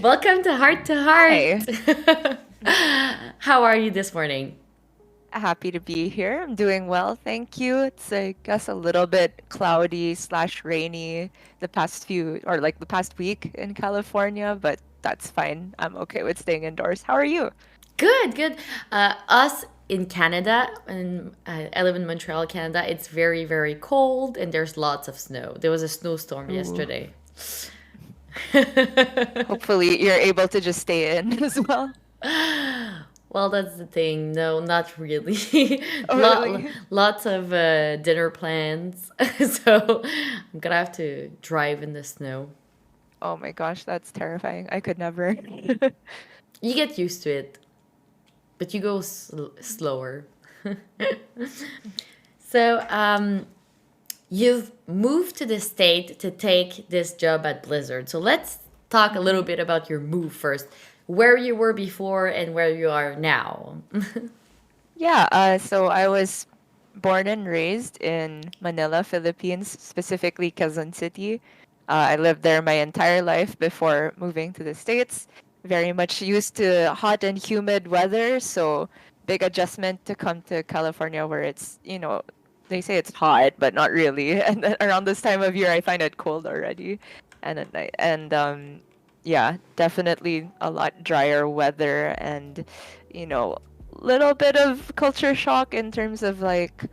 Welcome to Heart to Hi, Heart. How are you this morning? happy to be here. I'm doing well, thank you. It's, I guess, a little bit cloudy slash rainy the past few, or like the past week in California, but that's fine. I'm okay with staying indoors. How are you? Good, good. Us in Canada, and I live in Montreal, Canada. It's very, very cold, and there's lots of snow. There was a snowstorm Ooh, yesterday. hopefully you're able to just stay in as well. Well, that's the thing. No, not really. Oh, really? Lots of dinner plans. So I'm gonna have to drive in the snow. Oh my gosh, that's terrifying. I could never. You get used to it, but you go slower. So, you've moved to the state to take this job at Blizzard. So let's talk a little Mhm. bit about your move first. Where you were before and where you are now. Yeah, so I was born and raised in Manila, Philippines, specifically Quezon City. I lived there my entire life before moving to the States. Very much used to hot and humid weather, so big adjustment to come to California where it's, they say it's hot, but not really. And then around this time of year, I find it cold already. And at night, and yeah, definitely a lot drier weather and you know little bit of culture shock in terms of like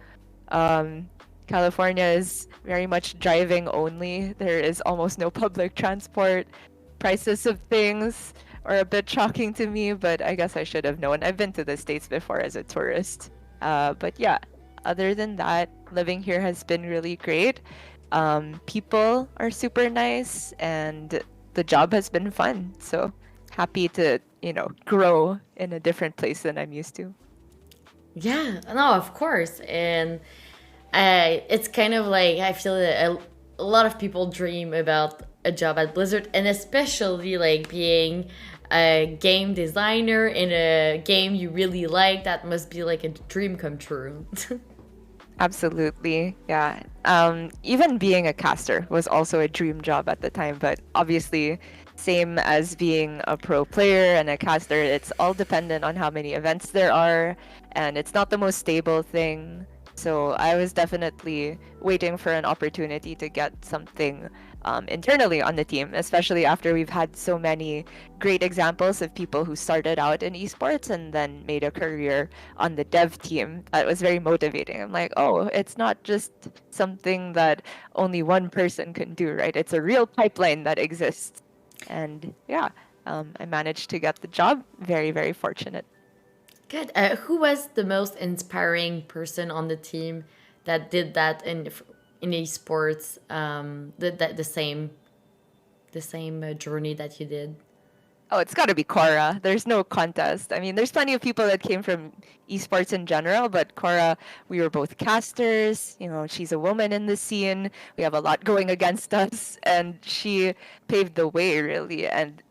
um California is very much driving only. There is almost no public transport. Prices of things are a bit shocking to me, but I guess I should have known. I've been to the States before as a tourist. But yeah, other than that, living here has been really great. People are super nice and the job has been fun. So happy to grow in a different place than I'm used to. Yeah, no, of course. And it's kind of like I feel that a lot of people dream about a job at Blizzard, and especially like being a game designer in a game you really like. That must be like a dream come true. Absolutely. Yeah. Even being a caster was also a dream job at the time, but obviously, same as being a pro player and a caster, it's all dependent on how many events there are, and it's not the most stable thing. So I was definitely waiting for an opportunity to get something internally on the team, especially after we've had so many great examples of people who started out in esports and then made a career on the dev team. That was very motivating. I'm like, oh, it's not just something that only one person can do, right? It's a real pipeline that exists. And yeah, I managed to get the job. Very, very fortunate. Good. Who was the most inspiring person on the team that did that in esports? Did that the same journey that you did? Oh, it's got to be Cora. There's no contest. I mean, there's plenty of people that came from esports in general, but Cora, we were both casters. She's a woman in the scene. We have a lot going against us, and she paved the way, really. And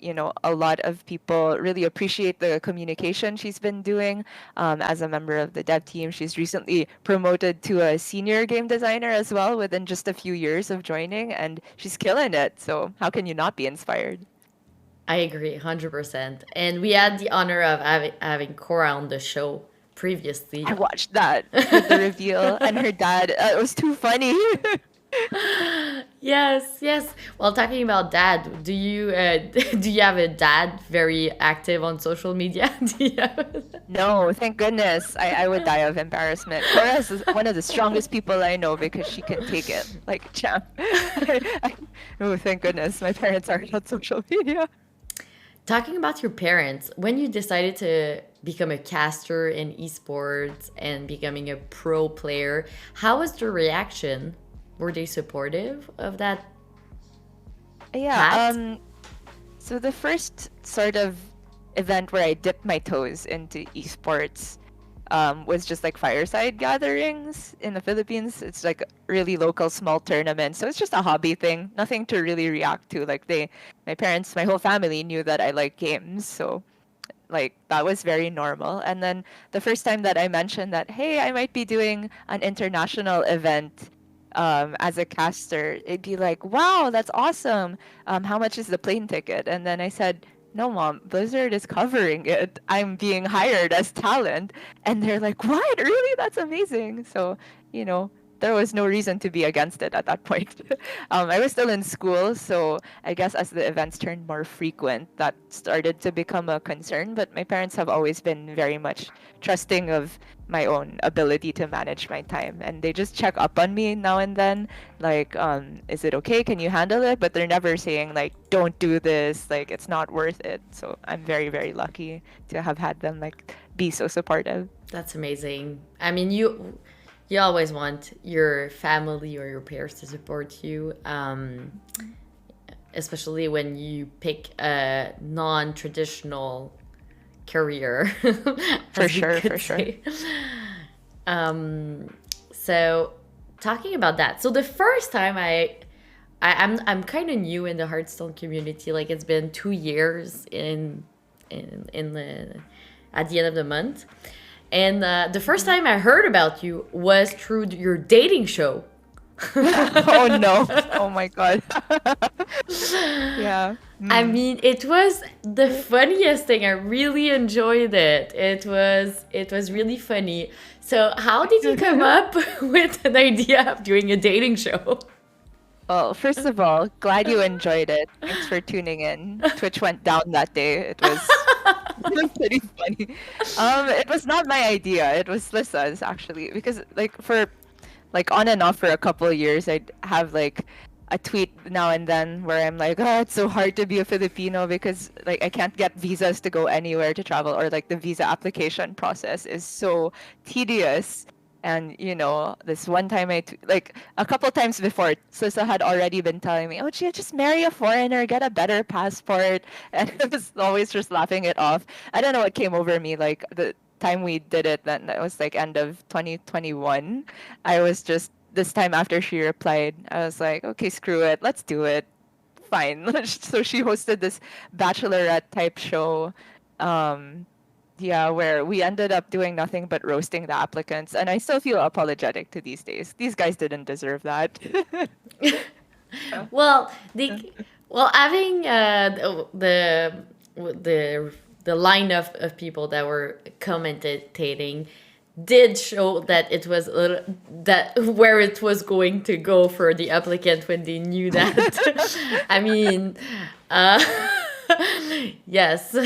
a lot of people really appreciate the communication she's been doing as a member of the dev team. She's recently promoted to a senior game designer as well within just a few years of joining, and she's killing it. So, how can you not be inspired? I agree, 100%. And we had the honor of having Cora on the show I previously. watched that with the reveal and her dad. It was too funny. Yes, yes. Well, talking about dad, do you do you have a dad very active on social media? Do you have- No, thank goodness. I would die of embarrassment. Cora is one of the strongest people I know because she can take it like a champ. Oh, thank goodness. My parents aren't on social media. Talking about your parents, when you decided to become a caster in esports and becoming a pro player, how was their reaction? Were they supportive of that Yeah, path? so the first sort of event where I dipped my toes into esports was just like fireside gatherings in the Philippines. It's like a really local small tournament. So it's just a hobby thing, nothing to really react to. Like my parents, my whole family knew that I like games. So like that was very normal. And then the first time that I mentioned that, hey, I might be doing an international event as a caster, it'd be like, wow, that's awesome. How much is the plane ticket? And then I said, no, mom, Blizzard is covering it. I'm being hired as talent. And they're like, what? Really? That's amazing. So, you know, there was no reason to be against it at that point. I was still in school. So I guess as the events turned more frequent, that started to become a concern. But my parents have always been very much trusting of my own ability to manage my time. And they just check up on me now and then, like, is it okay, can you handle it, but they're never saying like don't do this, like it's not worth it. So I'm very, very lucky to have had them like be so supportive. That's amazing. I mean, you always want your family or your peers to support you, especially when you pick a non-traditional career, For as we sure, could for sure. say. Um, so talking about that, so the first time I'm kind of new in the Hearthstone community. Like it's been 2 years in the at the end of the month, and the first time I heard about you was through your dating show. Oh no, oh my god. Yeah. I Mm. mean, it was the funniest thing. I really enjoyed it. It was really funny. So, how did you come up with an idea of doing a dating show? Well, first of all, glad you enjoyed it. Thanks for tuning in. Twitch went down that day. It was pretty funny. It was not my idea. It was Lissa's actually, because like for like on and off for a couple of years, I'd have like a tweet now and then where I'm like, oh, it's so hard to be a Filipino because like I can't get visas to go anywhere to travel, or like the visa application process is so tedious. And you know, this one time like a couple times before, Sissa had already been telling me, "Oh, Gia, just marry a foreigner, get a better passport," and I was always just laughing it off. I don't know what came over me. Like the time we did it, then that was like end of 2021. I was just this time after she replied, I was like, okay, screw it, let's do it. Fine. So she hosted this bachelorette type show. Um, yeah, where we ended up doing nothing but roasting the applicants, and I still feel apologetic to these days. These guys didn't deserve that. Well, having the line of people that were commentating did show that it was a little, that where it was going to go for the applicant when they knew that. I mean, uh, yes,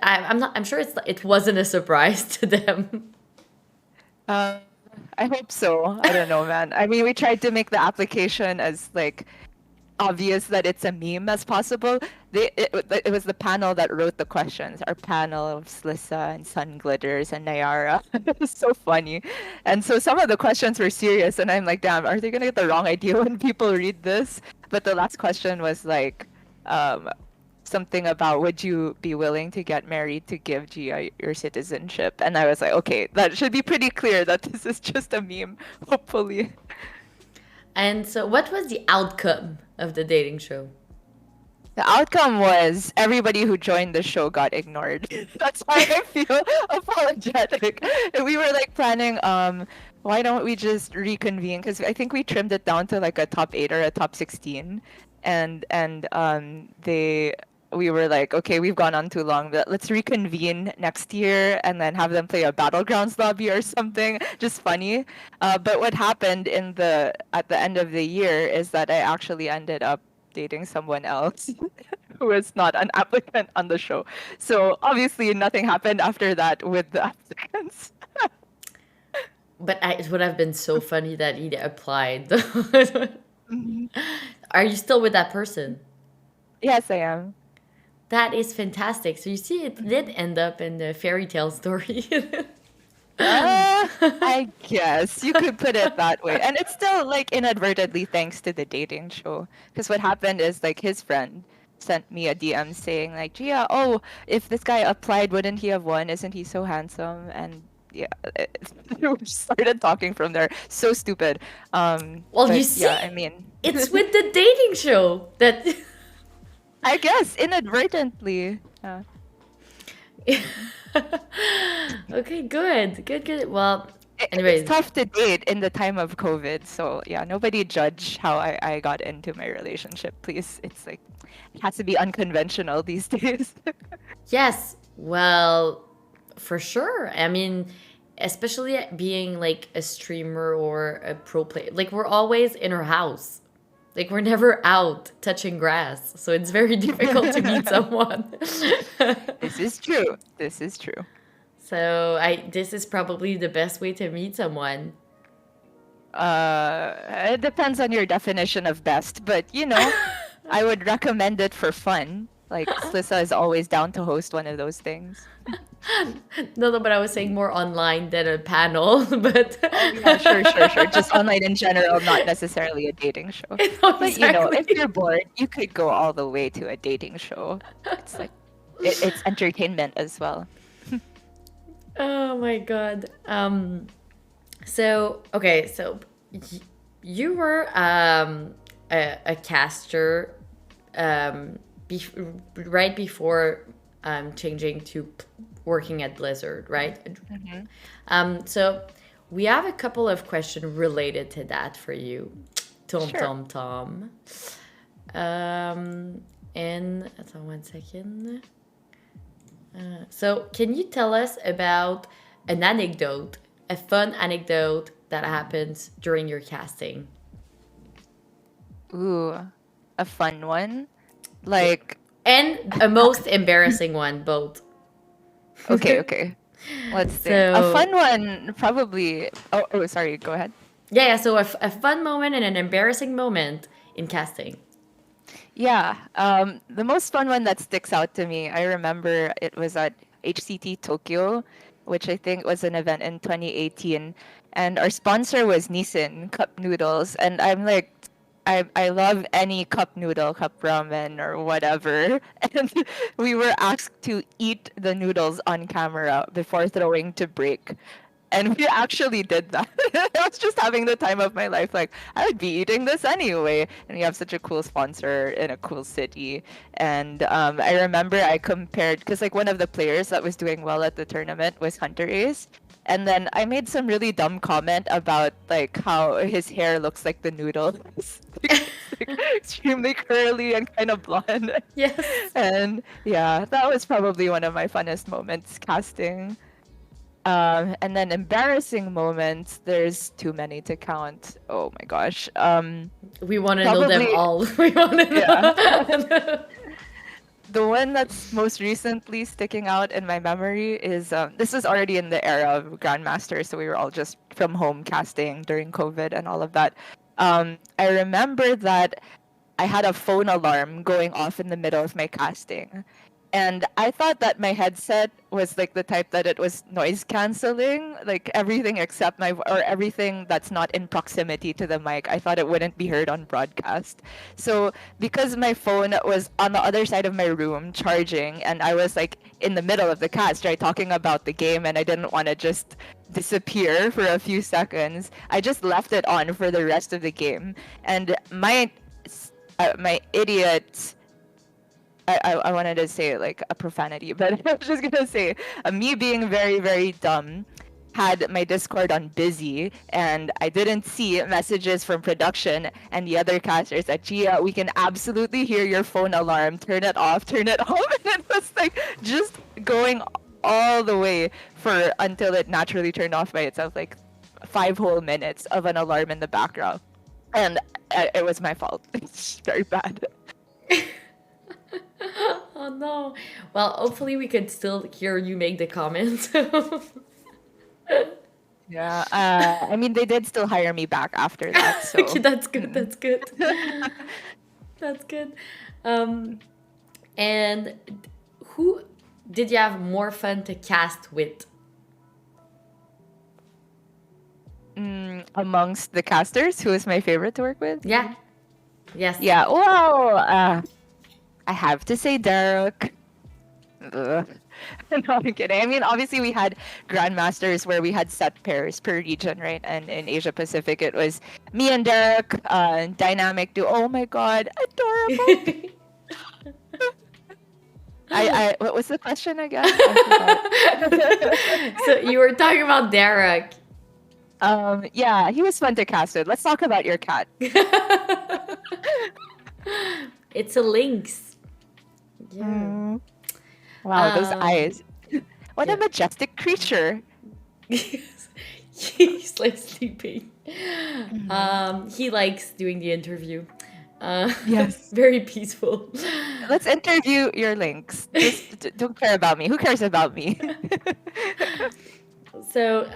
I'm sure it wasn't a surprise to them. Uh, I hope so. I don't know, man. I mean, we tried to make the application as like obvious that it's a meme as possible. It was the panel that wrote the questions. Our panel of Slissa and Sun Glitters and Nayara. It was so funny. And so some of the questions were serious, and I'm like, damn, are they gonna get the wrong idea when people read this? But the last question was like, um, something about would you be willing to get married to give Gia your citizenship? And I was like, okay, that should be pretty clear that this is just a meme, hopefully. And so, what was the outcome of the dating show? The outcome was everybody who joined the show got ignored. That's why I feel apologetic. We were like planning, why don't we just reconvene? Because I think we trimmed it down to like a top 8 or a top 16, and we were like, okay, we've gone on too long, but let's reconvene next year and then have them play a battlegrounds lobby or something. Just funny. But what happened at the end of the year is that I actually ended up dating someone else who is not an applicant on the show. So obviously nothing happened after that with the applicants. But it would have been so funny that he applied. Mhm. Are you still with that person? Yes, I am. That is fantastic. So you see, it did end up in the fairy tale story. I guess you could put it that way. And it's still like inadvertently thanks to the dating show. Because what happened is like his friend sent me a DM saying like, Gia, oh, if this guy applied, wouldn't he have won? Isn't he so handsome? And yeah, we started talking from there. So stupid. Well, you But see, yeah, I mean, it's with the dating show that. I guess inadvertently. Okay, good, good, good. Well, it's Anyways, tough to date in the time of COVID. So yeah, nobody judge how I got into my relationship, please. It's like it has to be unconventional these days. yes, well, for sure. I mean, especially being like a streamer or a pro player, like we're always in our house. Like we're never out touching grass, so it's very difficult to meet someone. This is true. This is true. So I this is probably the best way to meet someone. It depends on your definition of best, but I would recommend it for fun. Like Slissa is always down to host one of those things. No, no, but I was saying more online than a panel. But Oh yeah, sure, sure, sure. Just online in general, not necessarily a dating show. no, But if exactly. you're bored, you could go all the way to a dating show. It's like it's entertainment as well. Oh my god. So okay, so y- you were a caster right before changing to working at Blizzard, right? Hmm. So we have a couple of questions related to that for you. Tom Sure. Tom Tom. Um and so 1 second. So can you tell us about an anecdote, a fun anecdote that happens during your casting? Ooh, a fun one. Yeah. Like, And a most embarrassing one, both. okay, okay. Let's think. A So fun one, probably. Oh, sorry. Go ahead. yeah, so a fun moment and an embarrassing moment in casting. Yeah, the most fun one that sticks out to me, I remember it was at HCT Tokyo, which I think was an event in 2018, and our sponsor was Nissin Cup Noodles, and I'm like, I love any cup noodle, cup ramen or whatever, and we were asked to eat the noodles on camera before throwing to break. And we actually did that. I was just having the time of my life. Like, I would be eating this anyway. And we have such a cool sponsor in a cool city. And I remember I compared, because like one of the players that was doing well at the tournament was Hunter Ace. And then I made some really dumb comment about like how his hair looks like the noodles. It's like extremely curly and kind of blonde. Yes. And yeah, that was probably one of my funnest moments casting. And then embarrassing moments, there's too many to count. Oh my gosh. We want to know them Probably, all. We want to yeah. know. The one that's most recently sticking out in my memory is this was already in the era of Grandmaster, so we were all just from home casting during COVID and all of that. I remember that I had a phone alarm going off in the middle of my casting. And I thought that my headset was like the type that it was noise canceling, like everything except or everything that's not in proximity to the mic. I thought it wouldn't be heard on broadcast. So because my phone was on the other side of my room charging, and I was like in the middle of the cast, right, talking about the game, and I didn't want to just disappear for a few seconds, I just left it on for the rest of the game. And my idiot. I wanted to say like a profanity, but I was just gonna say me being very, very dumb had my Discord on busy and I didn't see messages from production and the other casters that Gia, we can absolutely hear your phone alarm. Turn it off, turn it off. And it was like just going all the way for until it naturally turned off by itself, like 5 whole minutes of an alarm in the background. And it was my fault. It's very bad. Oh no. Well, hopefully we could still hear you make the comments. Yeah, I mean, they did still hire me back after that, Okay, so. that's good. Mm. That's good. That's good. Um, and who did you have more fun to cast with? Amongst the casters, who is my favorite to work with? Yeah. Yes. Yeah, well, I have to say Derek. Ugh. No, I'm kidding. I mean, obviously, we had grandmasters where we had set pairs per region, right? And in Asia Pacific, it was me and Derek, dynamic duo. Oh my god, adorable! What was the question again? I forgot. So you were talking about Derek. Yeah, he was fun to cast with. Let's talk about your cat. It's a lynx. Yeah. Mm, wow, those Um, eyes. What a yeah. majestic creature. He's like sleeping. Mhm. He likes doing the interview. Uh, Yes. very peaceful. Let's interview your links. Just don't care about me. Who cares about me? So,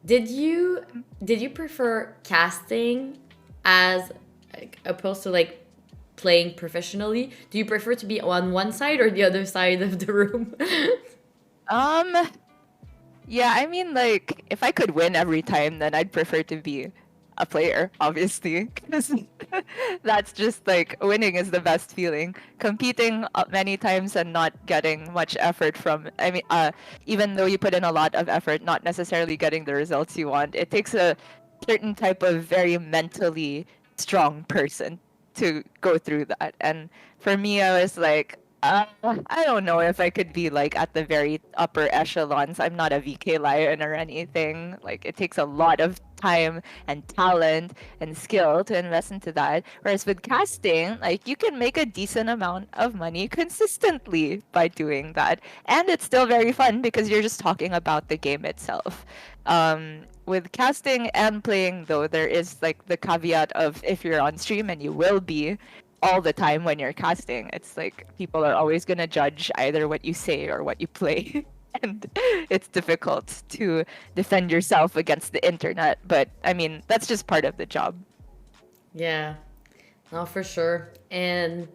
did you prefer casting as like, opposed to like playing professionally? Do you prefer to be on one side or the other side of the room? um, yeah, I mean, like, if I could win every time, then I'd prefer to be a player, obviously, because that's just like winning is the best feeling. Competing many times and not getting much effort from, I mean, even though you put in a lot of effort, not necessarily getting the results you want, it takes a certain type of very mentally strong person to go through that. And for me, I was like, I don't know if I could be like at the very upper echelons. I'm not a VK lion or anything. Like it takes a lot of time and talent and skill to invest into that. Whereas with casting, like you can make a decent amount of money consistently by doing that. And it's still very fun because you're just talking about the game itself. With casting and playing though, there is like the caveat of if you're on stream and you will be, all the time when you're casting. It's like people are always going to judge either what you say or what you play. And it's difficult to defend yourself against the internet. But I mean, that's just part of the job. Yeah, no, for sure. And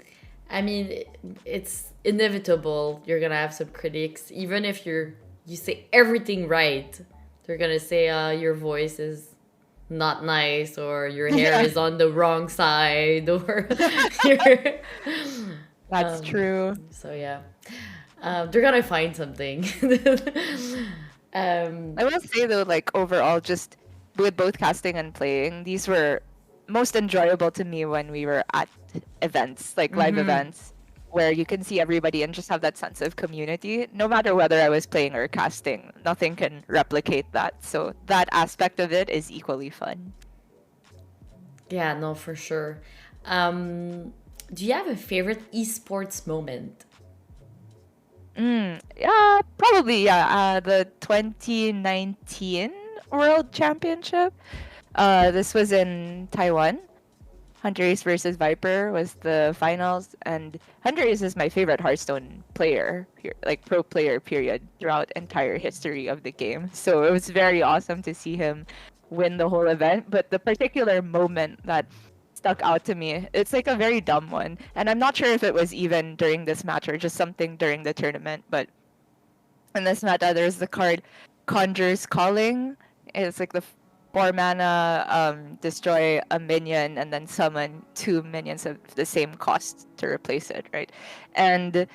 I mean, it's inevitable. You're gonna have some critics, even if you say everything right. They're gonna say your voice is not nice, or your hair Yeah, is on the wrong side, or your. that's true. So yeah, they're gonna find something. um, I will say though, like overall, just with both casting and playing, these were most enjoyable to me when we were at events, like live mhm. events, where you can see everybody and just have that sense of community. No matter whether I was playing or casting, nothing can replicate that. So that aspect of it is equally fun. Yeah, no, for sure. Um, do you have a favorite esports moment? Yeah, probably yeah. The 2019 World Championship. This was in Taiwan. Hunter versus Viper was the finals, and Hunter is my favorite Hearthstone player, like pro player, period, throughout entire history of the game. So it was very awesome to see him win the whole event. But the particular moment that stuck out to me, it's like a very dumb one, and I'm not sure if it was even during this match or just something during the tournament. But in this meta, there's the card Conjure's Calling. It's like the 4 mana destroy a minion and then summon 2 minions of the same cost to replace it, right? And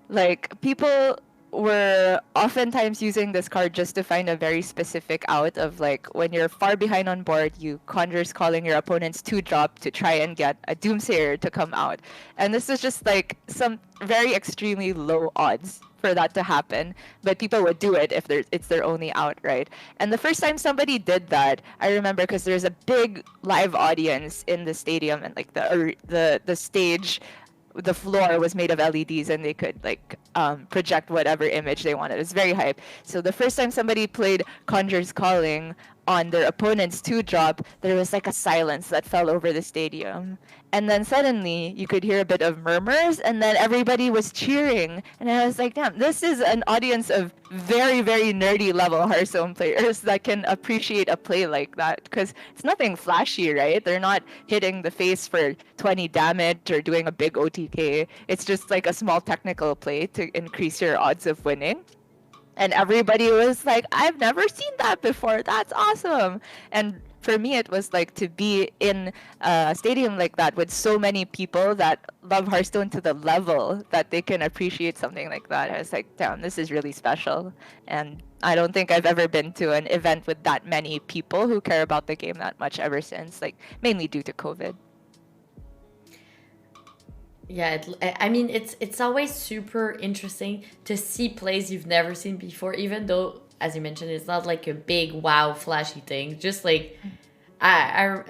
like people were oftentimes using this card just to find a very specific out of like when you're far behind on board, you conjures calling your opponent's 2 drop to try and get a Doomsayer to come out. And this is just like some very extremely low odds for that to happen, but people would do it if it's their only out, right? And the first time somebody did that, I remember because there's a big live audience in the stadium and like the stage, the floor was made of LEDs and they could like project whatever image they wanted. It was very hype. So the first time somebody played Conjure's Calling on their opponent's 2 drop, there was like a silence that fell over the stadium. And then suddenly you could hear a bit of murmurs and then everybody was cheering. And I was like, damn, this is an audience of very, very nerdy level Hearthstone players that can appreciate a play like that. Because it's nothing flashy, right? They're not hitting the face for 20 damage or doing a big OTK. It's just like a small technical play to increase your odds of winning. And everybody was like, I've never seen that before. That's awesome. And for me, it was like to be in a stadium like that with so many people that love Hearthstone to the level that they can appreciate something like that. I was like, damn, this is really special. And I don't think I've ever been to an event with that many people who care about the game that much ever since, like mainly due to COVID. Yeah, I mean, it's always super interesting to see plays you've never seen before, even though as you mentioned, it's not like a big wow flashy thing. Just like I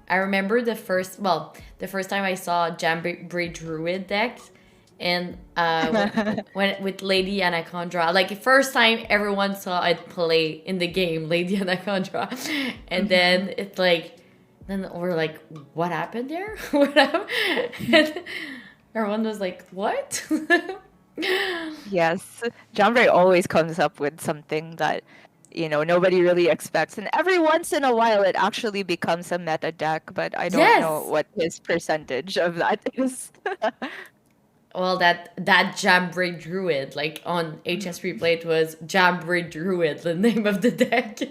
I remember the first time I saw Jamboree Druid decks, and when with Lady Anaconda, like first time everyone saw it play in the game, Lady Anaconda, and then it's like, then we're like, what happened there? What happened? And everyone was like, what? Yes, Jambray always comes up with something that, nobody really expects. And every once in a while, it actually becomes a meta deck, but I don't know Yes. what his percentage of that is. Well, that Jamboree Druid, like on HS Replay, it was Jamboree Druid, the name of the deck.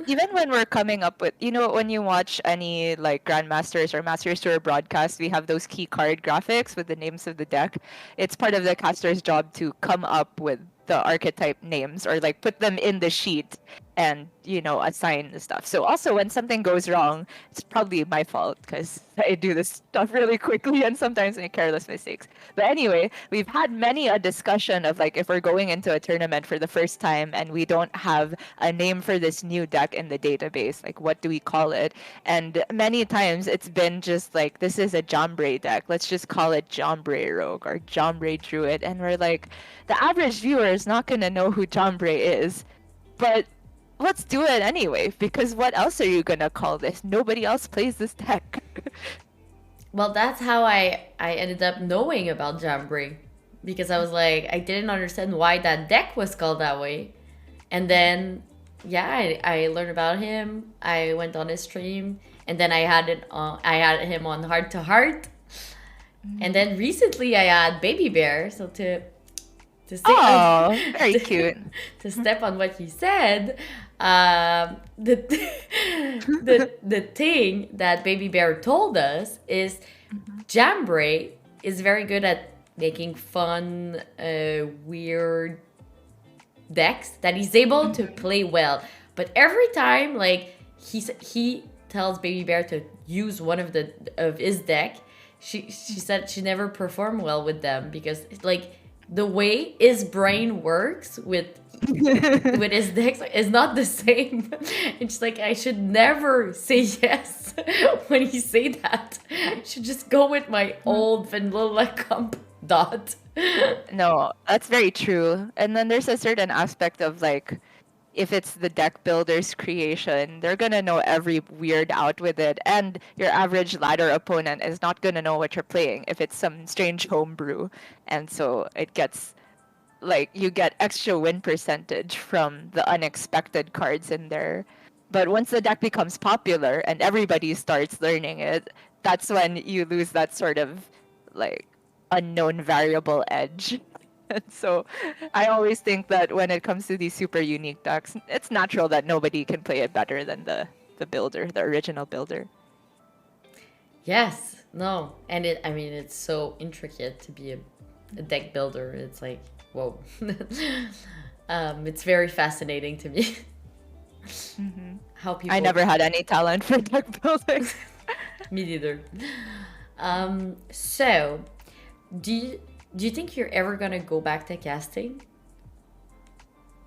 Even when we're coming up with, when you watch any like grandmasters or masters tour broadcast, we have those key card graphics with the names of the deck. It's part of the caster's job to come up with the archetype names or like put them in the sheet and assign the stuff. So also when something goes wrong, it's probably my fault because I do this stuff really quickly and sometimes make careless mistakes. But anyway, we've had many a discussion of like if we're going into a tournament for the first time and we don't have a name for this new deck in the database, like what do we call it? And many times it's been just like, this is a Jambray deck, let's just call it Jambray Rogue or Jambray Druid. And we're like, the average viewer is not going to know who Jambray is, but let's do it anyway, because what else are you going to call this? Nobody else plays this deck. Well, that's how I ended up knowing about Jamboree, because I was like, I didn't understand why that deck was called that way. And then, yeah, I learned about him. I went on his stream, and then I had him on Heart to Heart. And then recently I had Baby Bear. So to stay Oh, very cute. to step on what you said, the the thing that Baby Bear told us is Jamboree is very good at making fun, weird decks that he's able to play well. But every time, like he tells Baby Bear to use one of his deck, she said she never performed well with them because like the way his brain works with his decks is not the same. It's like I should never say yes when he say that. I should just go with my old vanilla comp dot. No, that's very true. And then there's a certain aspect of like, if it's the deck builder's creation, they're gonna know every weird out with it, and your average ladder opponent is not gonna know what you're playing if it's some strange homebrew, and so it gets like you get extra win percentage from the unexpected cards in there. But once the deck becomes popular and everybody starts learning it, that's when you lose that sort of like unknown variable edge. And so I always think that when it comes to these super unique decks, it's natural that nobody can play it better than the builder, the original builder. Yes, no, and I mean, it's so intricate to be a deck builder. It's like, whoa. It's very fascinating to me. How people. I never had any talent for deck building. Me neither. So, do you think you're ever gonna go back to casting?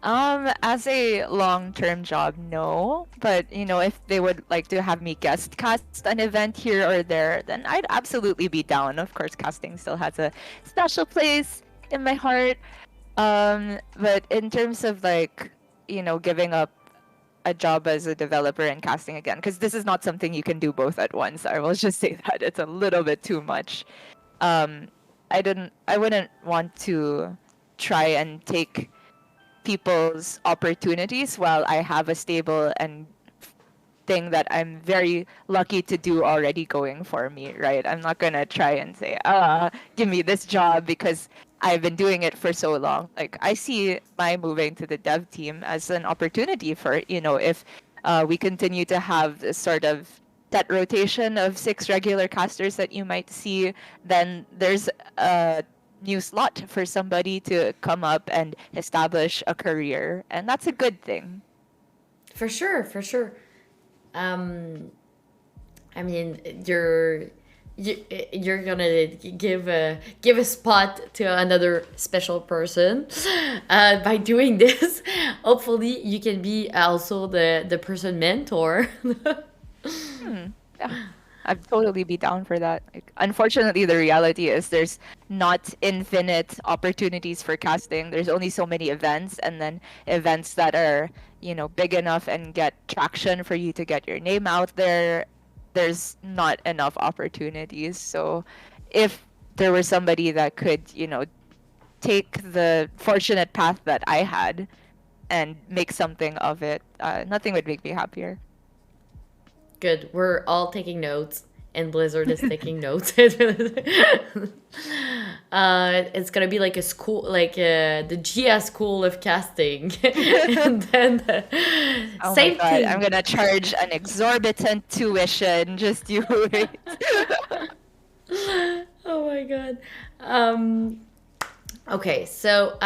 As a long-term job, no. But if they would like to have me guest cast an event here or there, then I'd absolutely be down. Of course, casting still has a special place in my heart. But in terms of like, giving up a job as a developer and casting again, because this is not something you can do both at once. I will just say that it's a little bit too much. Um, I wouldn't want to try and take people's opportunities while I have a stable and thing that I'm very lucky to do already going for me, right? I'm not gonna try and say, give me this job because I've been doing it for so long. Like I see my moving to the dev team as an opportunity for, if we continue to have this sort of set rotation of 6 regular casters that you might see, then there's a new slot for somebody to come up and establish a career, and that's a good thing. For sure, for sure. I mean, you're you're gonna give a spot to another special person by doing this. Hopefully, you can be also the person mentor. Hmm. Yeah. I'd totally be down for that. Like, unfortunately, the reality is there's not infinite opportunities for casting. There's only so many events, and then events that are, big enough and get traction for you to get your name out there. There's not enough opportunities. So, if there was somebody that could, take the fortunate path that I had and make something of it, nothing would make me happier. Good. We're all taking notes, and Blizzard is taking notes. It's gonna be like a school, like the GS school of casting, and then Oh my same God, I'm thing. gonna charge an exorbitant tuition. Just you wait. Oh my god. Um, okay, so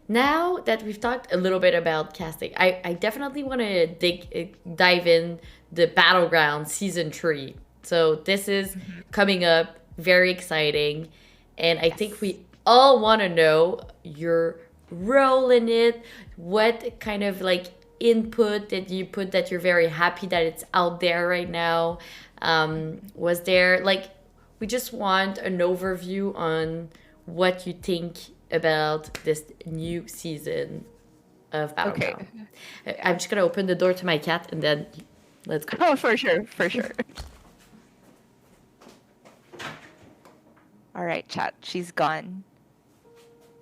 now that we've talked a little bit about casting, I definitely want to dive in the Battleground season 3. So this is Mhm. coming up, very exciting, and I think Yes. we all want to know your role in it. What kind of like input did you put that you're very happy that it's out there right now? Was there like we just want an overview on what you think about this new season of Okay. Battleground. I'm just gonna open the door to my cat and then let's go. Oh, for sure, for sure. All right, chat. She's gone.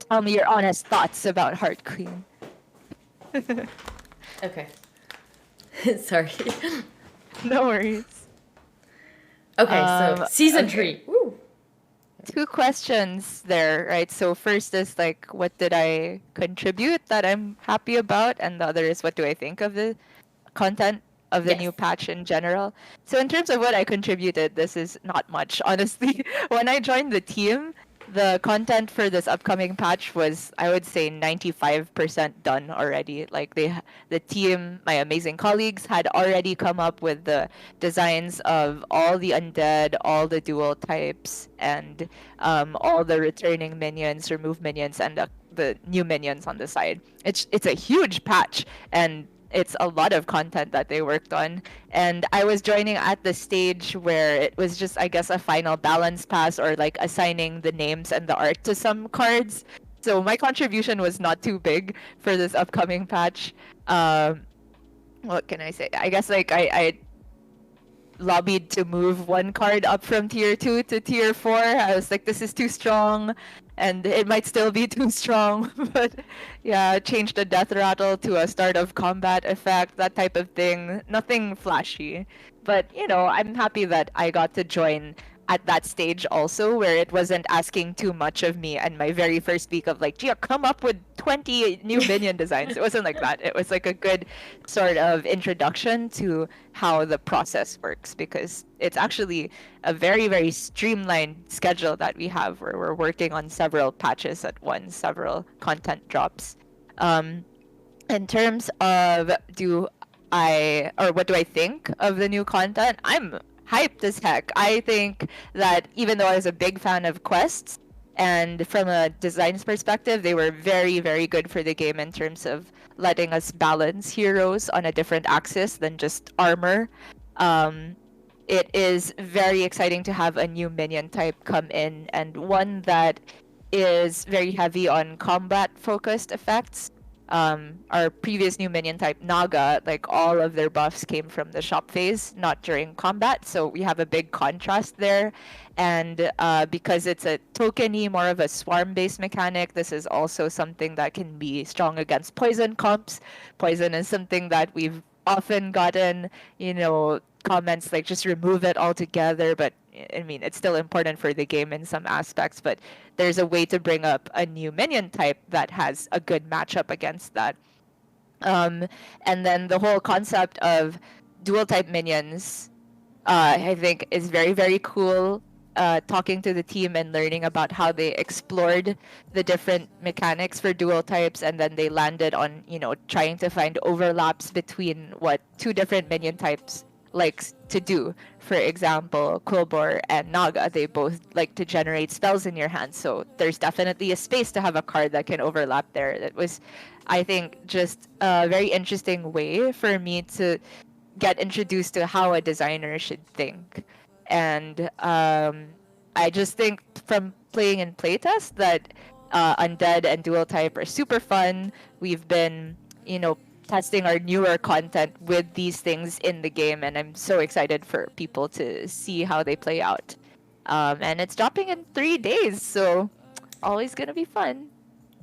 Tell me your honest thoughts about Heart Queen. Okay. Sorry. No worries. Okay, so season Okay. 3. Woo. Two questions there, right? So first is like, what did I contribute that I'm happy about, and the other is what do I think of the content of the Yes. new patch in general. So in terms of what I contributed, this is not much, honestly. When I joined the team, the content for this upcoming patch was, I would say, 95% done already. Like the team, my amazing colleagues, had already come up with the designs of all the undead, all the dual types, and all the returning minions, remove minions, and the new minions on the side. It's a huge patch, and it's a lot of content that they worked on. And I was joining at the stage where it was just, I guess, a final balance pass or like assigning the names and the art to some cards. So my contribution was not too big for this upcoming patch. What can I say? I guess like I lobbied to move one card up from tier 2 to tier 4. I was like, this is too strong, and it might still be too strong. But yeah, changed the death rattle to a start of combat effect, that type of thing. Nothing flashy. But, I'm happy that I got to join at that stage also, where it wasn't asking too much of me and my very first week of like, Gia, come up with 20 new minion designs. It wasn't like that. It was like a good sort of introduction to how the process works, because it's actually a very, very streamlined schedule that we have where we're working on several patches at once, several content drops. Um, in terms of what do I think of the new content? I'm hyped as heck. I think that even though I was a big fan of quests, and from a designs perspective, they were very, very good for the game in terms of letting us balance heroes on a different axis than just armor. Um, it is very exciting to have a new minion type come in, and one that is very heavy on combat focused effects. Our previous new minion type, Naga, like all of their buffs came from the shop phase, not during combat. So we have a big contrast there. And because it's a tokeny, more of a swarm based mechanic, this is also something that can be strong against poison comps. Poison is something that we've often gotten, comments like just remove it altogether. But I mean, it's still important for the game in some aspects. But there's a way to bring up a new minion type that has a good matchup against that. Um, and then the whole concept of dual type minions, I think, is very, very cool. Talking to the team and learning about how they explored the different mechanics for dual types, and then they landed on, trying to find overlaps between what two different minion types likes to do. For example, Quilbor and Naga, they both like to generate spells in your hand. So there's definitely a space to have a card that can overlap there. That was, I think, just a very interesting way for me to get introduced to how a designer should think. And I just think from playing in playtest that Undead and Dual Type are super fun. We've been, testing our newer content with these things in the game, and I'm so excited for people to see how they play out. And it's dropping in 3 days, so always gonna be fun.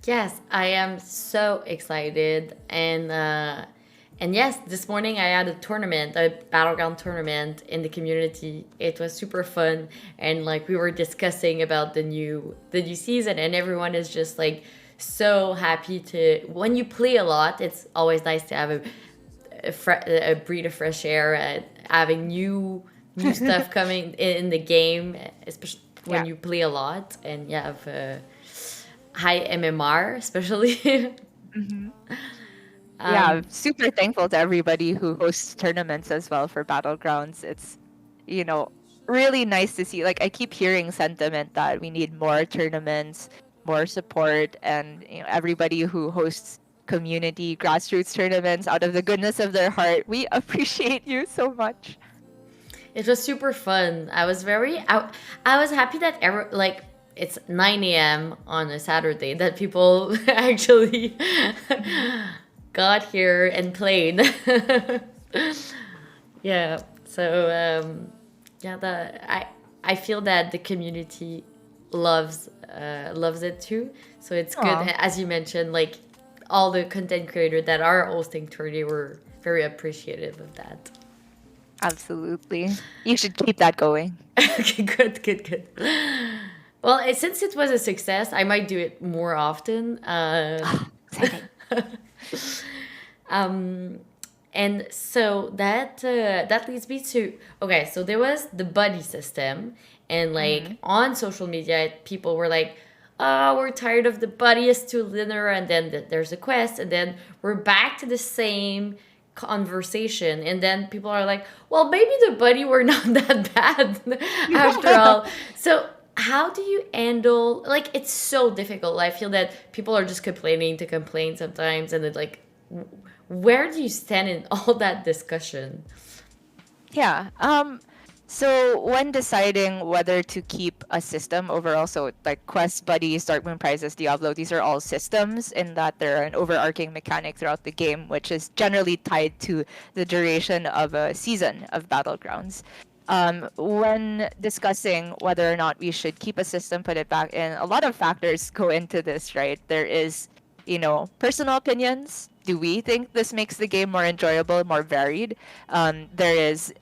Yes, I am so excited, and yes, this morning I had a tournament, a battleground tournament in the community. It was super fun, and like we were discussing about the new season, and everyone is just like so happy to. When you play a lot, it's always nice to have a breath of fresh air, and having new stuff coming in the game, especially when Yeah. you play a lot and you have high MMR, especially. Hmm. Yeah, um, super thankful to everybody who hosts tournaments as well for Battlegrounds. It's, you know, really nice to see. Like, I keep hearing sentiment that we need more tournaments, more support, and everybody who hosts community grassroots tournaments out of the goodness of their heart. We appreciate you so much. it was super fun. I was happy that like it's 9 a.m. on a Saturday that people actually Mhm. got here and played. Yeah. So yeah, I feel that the community loves it too. So it's good, Aw, as you mentioned, like all the content creators that are hosting tourney were very appreciative of that. absolutely. You should keep that going. Okay, good, good, good. Well, since it was a success, I might do it more often. Exciting. Um, and so that leads me to, okay. So there was the buddy system, and Mm-hmm. like on social media, people were like, "Oh, we're tired of the buddy is too linear," and then there's a quest, and then we're back to the same conversation, and then people are like, "Well, maybe the buddy were not that bad after all." So how do you handle, like, it's so difficult. I feel that people are just complaining to complain sometimes, and it's like, where do you stand in all that discussion? Yeah. So when deciding whether to keep a system overall, so like Quest, Buddies, Darkmoon Prizes, Diablo, these are all systems in that they're an overarching mechanic throughout the game, which is generally tied to the duration of a season of Battlegrounds. When discussing whether or not we should keep a system, put it back in, a lot of factors go into this, right? There is, personal opinions. Do we think this makes the game more enjoyable, more varied? There is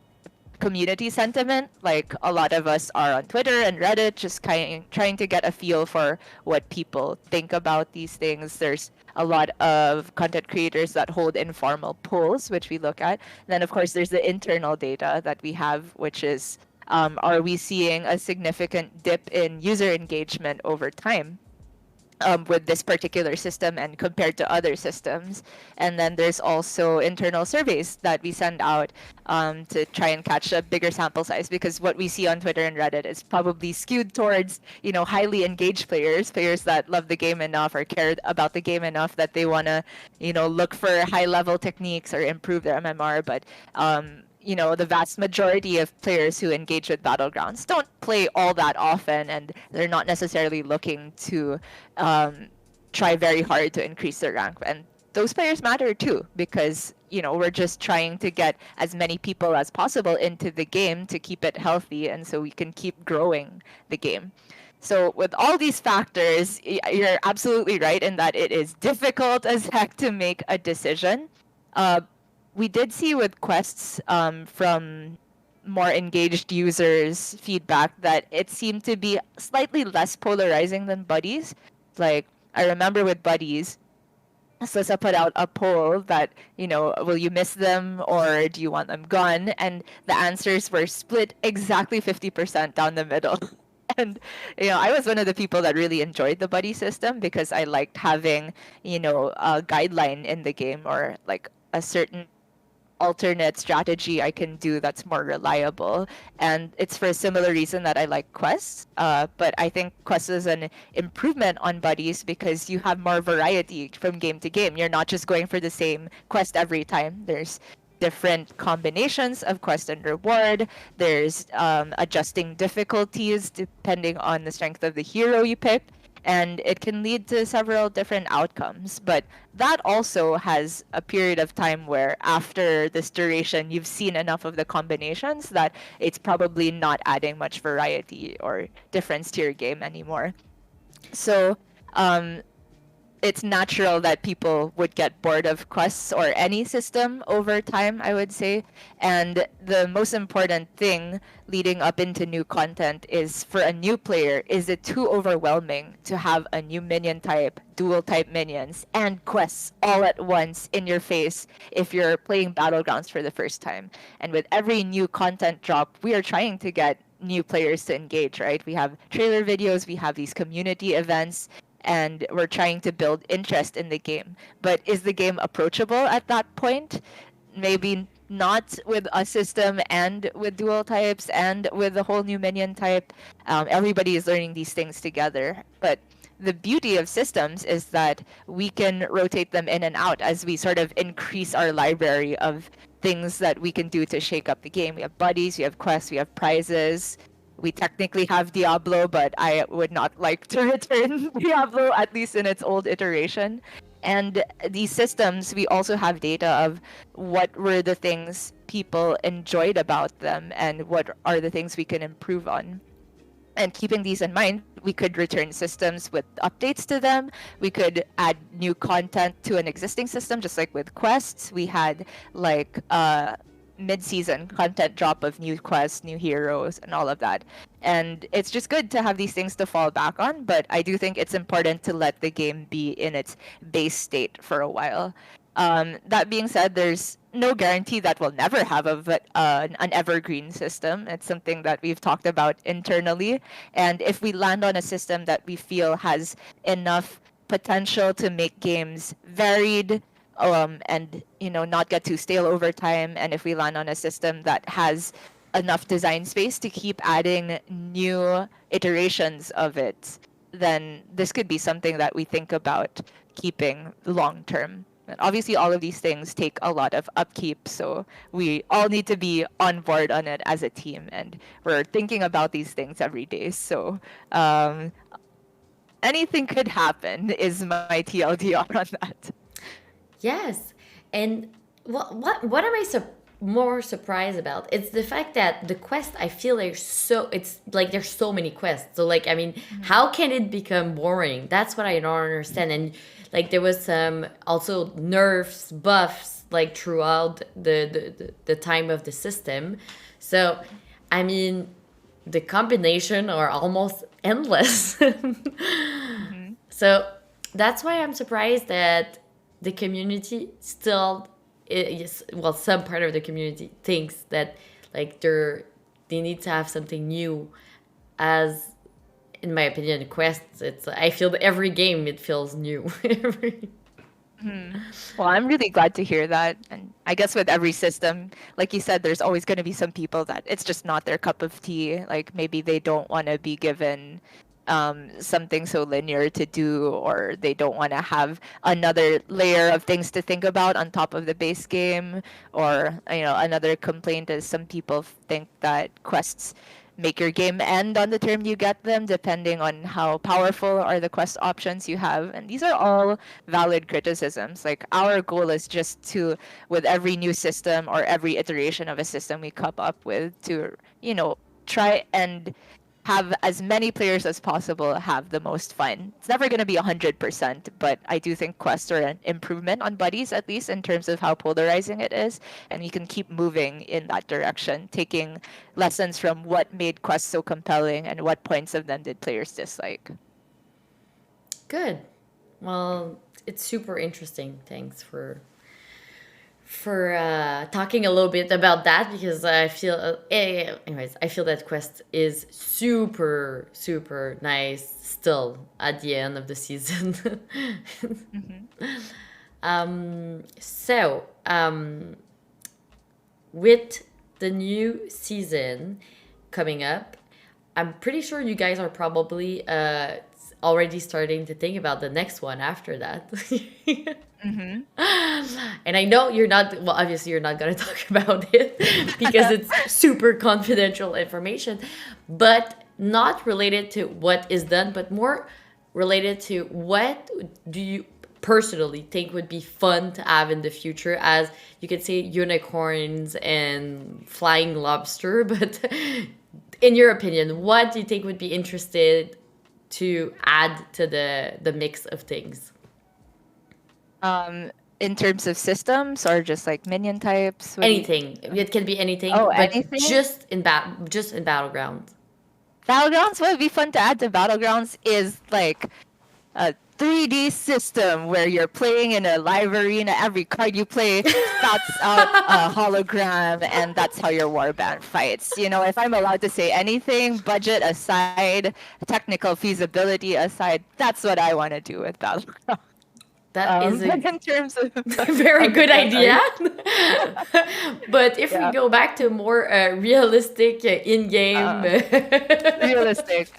community sentiment. Like a lot of us are on Twitter and Reddit, just kind of trying to get a feel for what people think about these things. There's a lot of content creators that hold informal polls, which we look at. Then, of course, there's the internal data that we have, which is are we seeing a significant dip in user engagement over time? With this particular system and compared to other systems. And then there's also internal surveys that we send out to try and catch a bigger sample size, because what we see on Twitter and Reddit is probably skewed towards, highly engaged players, players that love the game enough or care about the game enough that they want to, look for high level techniques or improve their MMR. But the vast majority of players who engage with Battlegrounds don't play all that often, and they're not necessarily looking to um, try very hard to increase their rank. And those players matter too, because we're just trying to get as many people as possible into the game to keep it healthy, and so we can keep growing the game. So with all these factors, you're absolutely right in that it is difficult as heck to make a decision. Uh, we did see with quests from more engaged users feedback that it seemed to be slightly less polarizing than buddies. Like I remember with buddies, Slissa put out a poll that, will you miss them or do you want them gone? And the answers were split exactly 50% down the middle. And, I was one of the people that really enjoyed the buddy system because I liked having, a guideline in the game, or like a certain alternate strategy I can do that's more reliable. And it's for a similar reason that I like quests. But I think quests is an improvement on buddies because you have more variety from game to game. You're not just going for the same quest every time. There's different combinations of quest and reward. There's adjusting difficulties depending on the strength of the hero you pick, and it can lead to several different outcomes. But that also has a period of time where, after this duration, you've seen enough of the combinations that it's probably not adding much variety or difference to your game anymore. So, um, it's natural that people would get bored of quests or any system over time, I would say. And the most important thing leading up into new content is, for a new player, is it too overwhelming to have a new minion type, dual type minions, and quests all at once in your face if you're playing Battlegrounds for the first time? And with every new content drop, we are trying to get new players to engage, right? We have trailer videos, we have these community events, and we're trying to build interest in the game. But is the game approachable at that point? Maybe not with a system and with dual types and with a whole new minion type. Everybody is learning these things together. But the beauty of systems is that we can rotate them in and out as we sort of increase our library of things that we can do to shake up the game. We have buddies, we have quests, we have prizes. We technically have Diablo, but I would not like to return Diablo, at least in its old iteration. And these systems, we also have data of what were the things people enjoyed about them and what are the things we can improve on. And keeping these in mind, we could return systems with updates to them. We could add new content to an existing system, just like with quests. We had like mid-season content drop of new quests, new heroes, and all of that. And it's just good to have these things to fall back on, but I do think it's important to let the game be in its base state for a while. That being said, there's no guarantee that we'll never have an evergreen system. It's something that we've talked about internally. And if we land on a system that we feel has enough potential to make games varied, and not get too stale over time, and if we land on a system that has enough design space to keep adding new iterations of it, then this could be something that we think about keeping long term. And obviously, all of these things take a lot of upkeep, so we all need to be on board on it as a team, and we're thinking about these things every day. So anything could happen is my TLDR on that. Yes, and what am I more surprised about? It's the fact that the quest, I feel like, it's like there's so many quests. So like, I mean, how can it become boring? That's what I don't understand. And like there was some also nerfs, buffs like throughout the time of the system. So I mean, the combination are almost endless. So that's why I'm surprised that the community still is, well, some part of the community thinks that like they need to have something new. As in my opinion, quests, it's, I feel that every game it feels new. Well, I'm really glad to hear that. And I guess with every system, like you said, there's always going to be some people that it's just not their cup of tea. Like maybe they don't want to be given something so linear to do, or they don't want to have another layer of things to think about on top of the base game. Or, another complaint is some people think that quests make your game end on the turn you get them, depending on how powerful are the quest options you have. And these are all valid criticisms. Like, our goal is just to, with every new system or every iteration of a system we come up with, to, try and have as many players as possible have the most fun. It's never going to be 100%, but I do think quests are an improvement on buddies, at least in terms of how polarizing it is. And we can keep moving in that direction, taking lessons from what made quests so compelling and what points of them did players dislike. Good. Well, it's super interesting. Thanks for talking a little bit about that, because I feel anyways, I feel that quest is super super nice still at the end of the season. Mm-hmm. So with the new season coming up, I'm pretty sure you guys are probably already starting to think about the next one after that. Mm-hmm. And I know you're not, well, obviously, you're not going to talk about it because it's super confidential information, but not related to what is done, but more related to what do you personally think would be fun to have in the future, as you could say unicorns and flying lobster. But in your opinion, what do you think would be interested to add to the mix of things? Um, in terms of systems or just like minion types, what do you? Anything. It can be anything, Oh, but anything? just in battlegrounds. Battlegrounds, what would be fun to add to Battlegrounds is like a 3D system where you're playing in a live arena. Every card you play spouts out a hologram, and that's how your warband fights. You know, if I'm allowed to say anything, budget aside, technical feasibility aside, that's what I want to do with Battlegrounds. That is But a in terms of, very good idea. sorry, But if we yeah, go back to more realistic in-game, uh, realistic.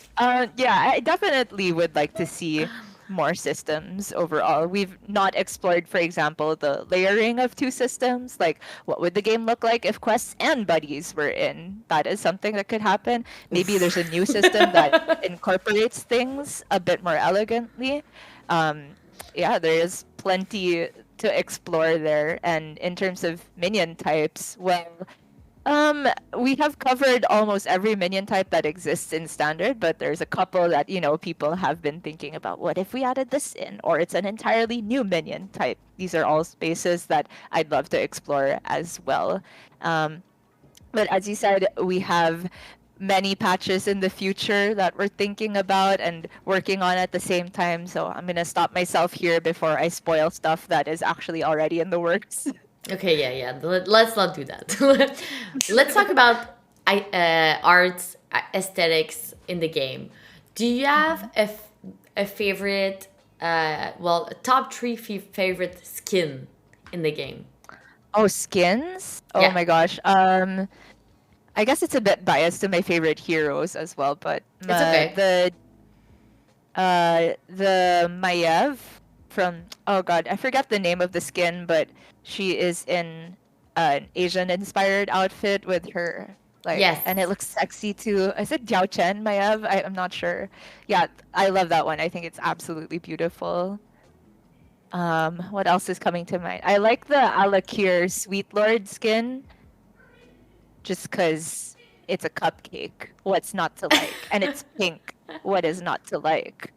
Yeah, I definitely would like to see more systems overall. We've not explored, for example, the layering of two systems. Like, what would the game look like if quests and buddies were in? That is something that could happen. Maybe there's a new system that incorporates things a bit more elegantly. Um, yeah, there is plenty to explore there. And in terms of minion types, well, we have covered almost every minion type that exists in standard, but there's a couple that, people have been thinking about. What if we added this in? Or it's an entirely new minion type. These are all spaces that I'd love to explore as well. Um, but as you said, we have many patches in the future that we're thinking about and working on at the same time. So I'm gonna stop myself here before I spoil stuff that is actually already in the works. okay, yeah, yeah. Let's not do that. Let's talk about arts, aesthetics in the game. Do you have a favorite, well, a top three favorite skin in the game? Oh, skins? Oh Yeah, my gosh. I guess it's a bit biased to my favorite heroes as well, but it's okay. the Maiev from, oh god, I forgot the name of the skin, but she is in an Asian inspired outfit with her like, Yes. and it looks sexy too. Is it Diao Chen Maiev? I'm not sure. Yeah, I love that one. I think it's absolutely beautiful. What else is coming to mind? I like the Alakir Sweet Lord skin just because it's a cupcake. What's not to like? And it's pink. What is not to like?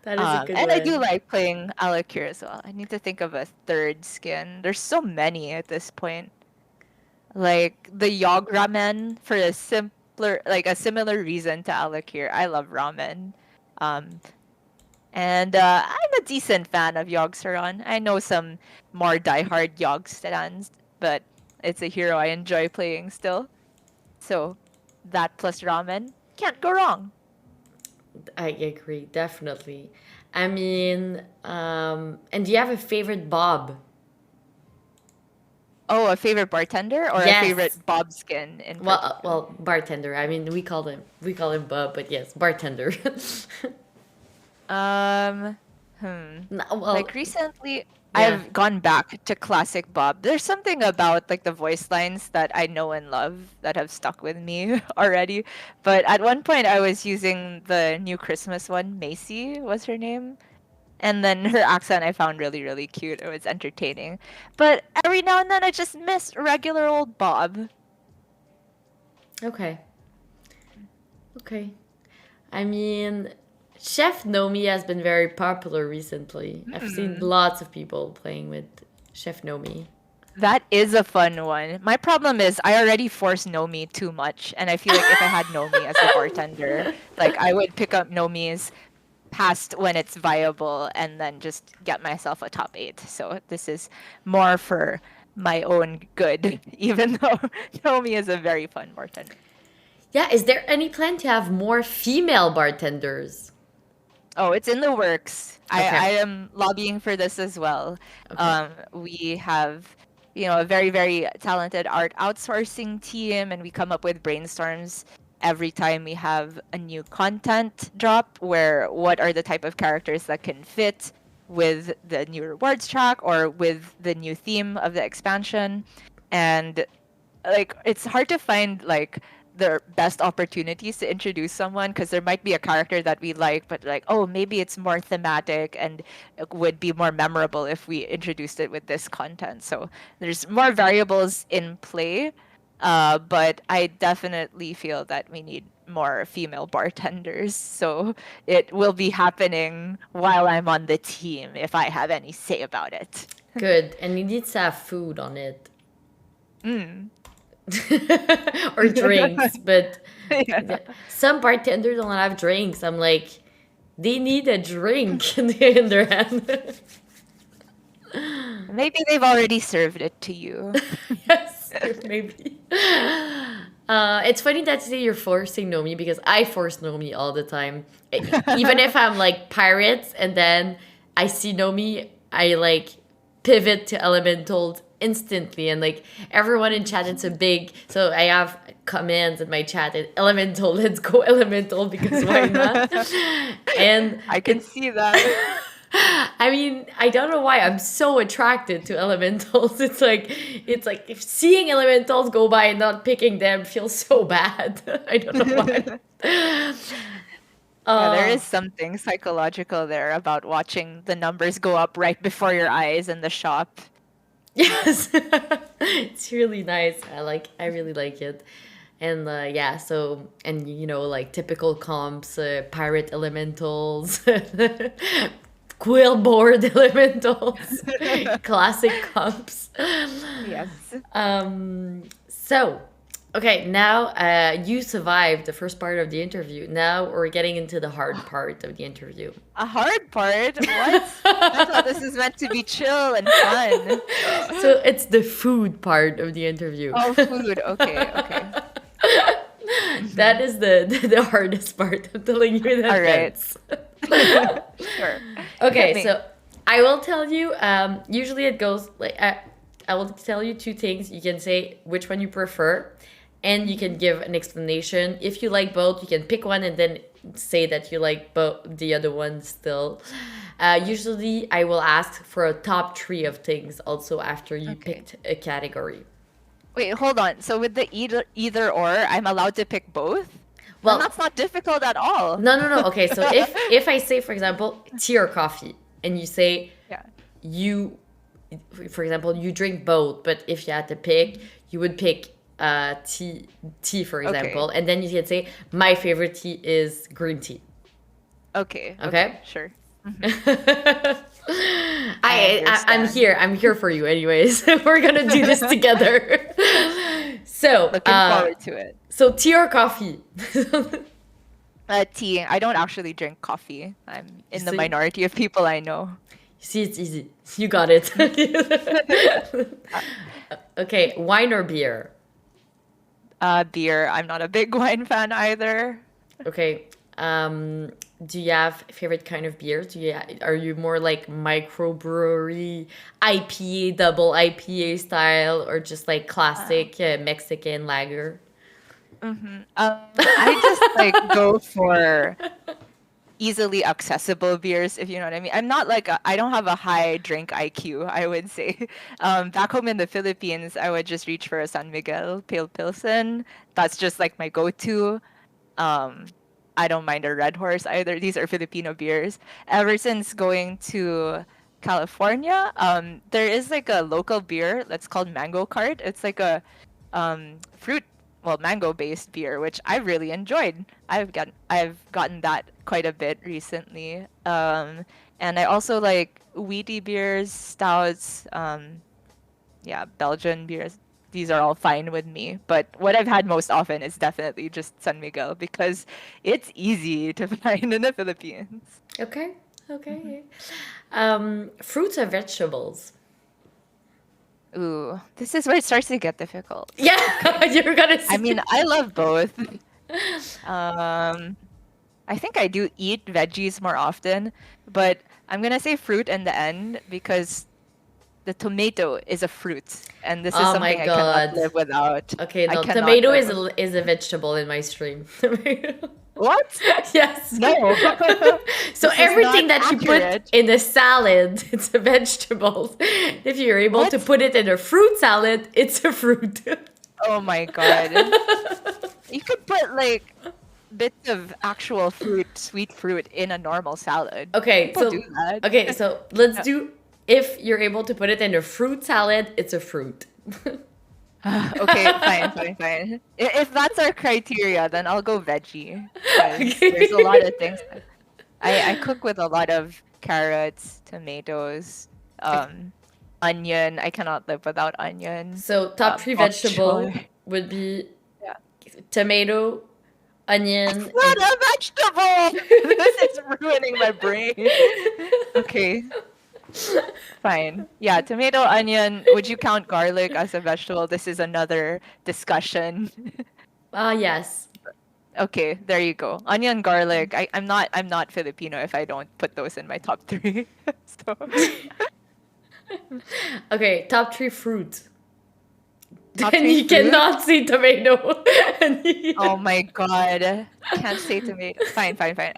That is a good And I do one. like playing Alakir as well. I need to think of a third skin. There's so many at this point. Like the Yog Ramen for a similar reason to Alakir. I love ramen. Um, and I'm a decent fan of Yog Saron. I know some more diehard Yog stands, but it's a hero I enjoy playing still. So that plus ramen can't go wrong. I agree, definitely. I mean, and do you have a favorite Bob? Oh, a favorite bartender or a Yes. favorite Bob skin in Well, particular? well, bartender. I mean, we call him Bob, but yes, bartender. Um, hmm. No, well, Like recently, yeah. I've gone back to classic Bob. There's something about like the voice lines that I know and love that have stuck with me already. But at one point, I was using the new Christmas one. Macy was her name. And then her accent I found really, really cute. It was entertaining. But every now and then I just miss regular old Bob. Okay. Okay. I mean, Chef Nomi has been very popular recently. I've seen Hmm. lots of people playing with Chef Nomi. That is a fun one. My problem is I already force Nomi too much, and I feel like if I had Nomi as a bartender, like I would pick up Nomi's past when it's viable and then just get myself a top 8. So this is more for my own good, even though Nomi is a very fun bartender. Yeah, is there any plan to have more female bartenders? Oh, it's in the works. I Okay. am lobbying for this as well. Okay. We have a very, very talented art outsourcing team, and we come up with brainstorms every time we have a new content drop, where what are the type of characters that can fit with the new rewards track or with the new theme of the expansion. And like it's hard to find like the best opportunities to introduce someone, because there might be a character that we like, but like, oh, maybe it's more thematic and it would be more memorable if we introduced it with this content. So there's more variables in play, but I definitely feel that we need more female bartenders. So it will be happening while I'm on the team if I have any say about it. Good. And it needs to have food on it. Mm. Or drinks, but Yeah. some bartenders don't have drinks. I'm like, they need a drink in their hand. Maybe they've already served it to you. Yes, maybe. It's funny that you say you're forcing Nomi, because I force Nomi all the time. Even if I'm like pirates and then I see Nomi, I like pivot to elementals instantly, and like everyone in chat, it's a big, so I have commands in my chat, elemental, let's go elemental, because why not? And I can see that. I mean, I don't know why I'm so attracted to elementals. It's like if seeing elementals go by and not picking them feels so bad. I don't know why. Yeah, there Uh, is something psychological there about watching the numbers go up right before your eyes in the shop. yes, it's really nice. I really like it. And yeah, so and like typical comps, pirate elementals, quill board elementals, classic comps. Yes. So, okay, now you survived the first part of the interview. Now we're getting into the hard part of the interview. A hard part? What? I thought this was meant to be chill and fun. So it's the food part of the interview. Oh, food. Okay, okay. That is the hardest part. I'm telling you in All right. advance. Sure. Okay, Hit me. so I will tell you. Usually it goes like I will tell you two things. You can say which one you prefer, and you can give an explanation. If you like both, you can pick one and then say that you like both the other one still. Usually, I will ask for a top three of things also after you Okay. picked a category. Wait, hold on. So with the either or, I'm allowed to pick both? Well, Well, that's not difficult at all. no. Okay, so if I say, for example, tea or coffee, and you say Yeah. you, for example, you drink both, but if you had to pick, you would pick tea, for Okay. example, and then you can say my favorite tea is green tea. Okay. Okay. Sure. I'm understand. here. I'm here for you, anyways. We're gonna do this together. So, Looking forward to it. so tea or coffee? Tea. I don't actually drink coffee. I'm in the See? minority of people I know. See, it's easy. You got it. Okay, wine or beer? Beer. I'm not a big wine fan either. Okay. Do you have favorite kind of beer? Are you more like microbrewery, IPA, double IPA style, or just like classic Mexican lager? I just like go for easily accessible beers, if you know what I mean. I don't have a high drink IQ, I would say. Back home in the Philippines, I would just reach for a San Miguel Pale Pilsen. That's just like my go-to. Um, I don't mind a Red Horse either. These are Filipino beers. Ever since going to California, there is like a local beer that's called Mango Cart. It's like a fruit, well, mango-based beer, which I really enjoyed. I've gotten that quite a bit recently. And I also like wheaty beers, stouts, yeah, Belgian beers. These are all fine with me. But what I've had most often is definitely just San Miguel, because it's easy to find in the Philippines. Okay. Okay. Fruits or vegetables? Ooh, this is where it starts to get difficult. Yeah, you were gonna say. I mean, I love both. Um, I think I do eat veggies more often, but I'm gonna say fruit in the end, because the tomato is a fruit, and this is Oh my something I cannot god. live without. Okay, I no, cannot tomato live. is a vegetable in my stream. What? Yes. No, So this is not everything that you put accurate. in a salad, it's a vegetable. If you're able to What? put it in a fruit salad, it's a fruit. Oh my god. You could put like bits of actual fruit, sweet fruit, in a normal salad. Okay, People do so that. let's do if you're able to put it in a fruit salad, it's a fruit. Okay, fine, fine, fine. If that's our criteria, then I'll go veggie because there's a lot Okay. of things. I cook with a lot of carrots, tomatoes, onion. I cannot live without onion. So top three Bok vegetable choy. would be Yeah. tomato, It's onion, not and a vegetable. This is ruining my brain. Okay, fine. Yeah, tomato, onion. Would you count garlic as a vegetable? This is another discussion. yes. Okay, there you go. Onion, garlic. I'm not Filipino if I don't put those in my top three. So Okay, top three fruits. top And three you fruit. cannot say tomato. Oh my god. Can't say tomato. Fine, fine, fine.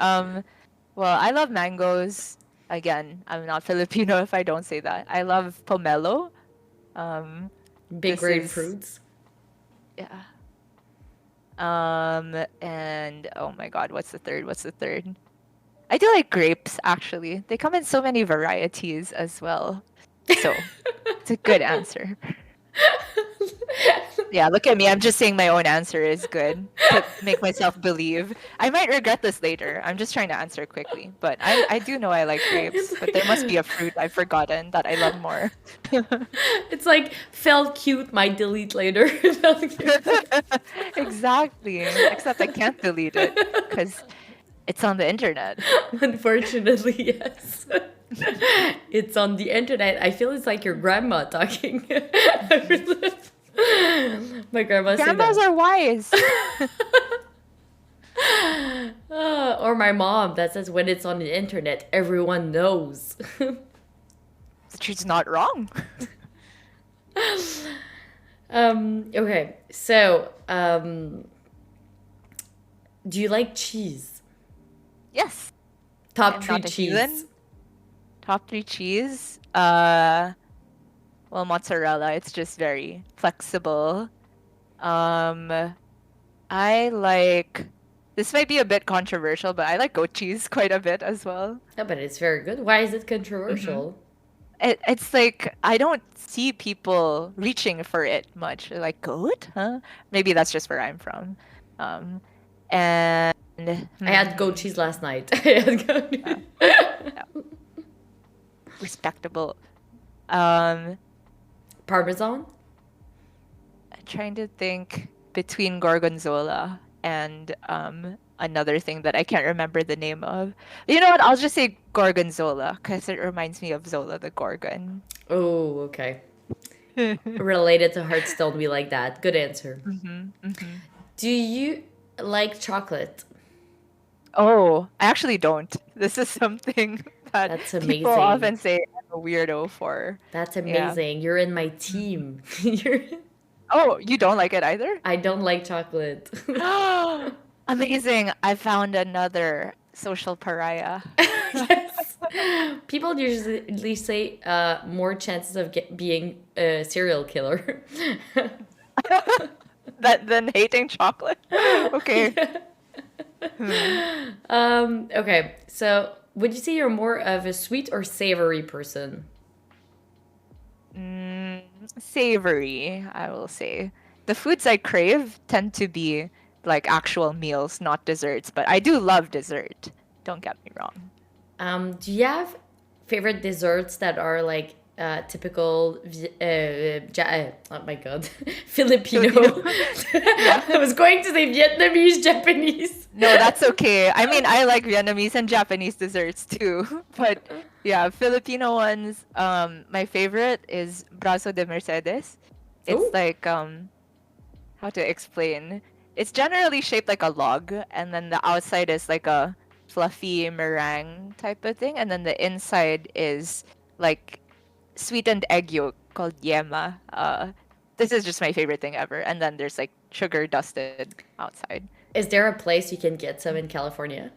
Well, I love mangoes. Again, I'm not Filipino if I don't say that. I love pomelo. Um, Big this is grapefruits. yeah. And oh my god, what's the third? What's the third? I do like grapes actually. They come in so many varieties as well. So, it's a good answer. Yeah, look at me. I'm just saying my own answer is good to make myself believe. I might regret this later. I'm just trying to answer quickly. But I do know I like grapes, but there must be a fruit I've forgotten that I love more. It's like felt cute, might delete later. Felt cute. Exactly. Except I can't delete it because it's on the internet. Unfortunately, yes. It's on the internet. I feel it's like your grandma talking. My grandma say Grandmas that. are wise. Or my mom that says when it's on the internet, everyone knows. She's not wrong. Okay, so do you like cheese? Yes. Top I'm three not a cheese. heathen. Top three cheese. Well, mozzarella. It's just very flexible. I like. This might be a bit controversial, but I like goat cheese quite a bit as well. Yeah, but it's very good. Why is it Hmm. controversial? It's like I don't see people reaching for it much. Like goat, huh? Maybe that's just where I'm from. Um, and I had goat cheese last night. I had goat. uh, yeah, respectable. Um, Parmesan? Trying to think between gorgonzola and another thing that I can't remember the name of. You know what? I'll just say gorgonzola because it reminds me of Zola the Gorgon. Oh, okay. Related to Hearthstone, we like that. Good answer. Do you like chocolate? Oh, I actually don't. This is something that That's people amazing. often say I'm a weirdo for. That's Yeah. amazing. You're in my Mhm. team. You're... Oh, you don't like it either? I don't like chocolate. Amazing. I found another social pariah. Yes. People usually say more chances of being a serial killer. That than hating chocolate. Okay. Okay, so would you say you're more of a sweet or savory person? Mm, Savory, I will say. The foods I crave tend to be like actual meals, not desserts, but I do love dessert. Don't get me wrong. Do you have favorite desserts that are like typical? Oh my god, Filipino. Filipino. Yeah. I was going to say Vietnamese, Japanese. No, that's okay. I mean, I like Vietnamese and Japanese desserts too. But yeah, Filipino ones, my favorite is Brazo de Mercedes. It's Oh, like how to explain? It's generally shaped like a log, and then the outside is like a fluffy meringue type of thing, and then the inside is like sweetened egg yolk called yema. This is just my favorite thing ever. And then there's like sugar dusted outside. Is there a place you can get some in California?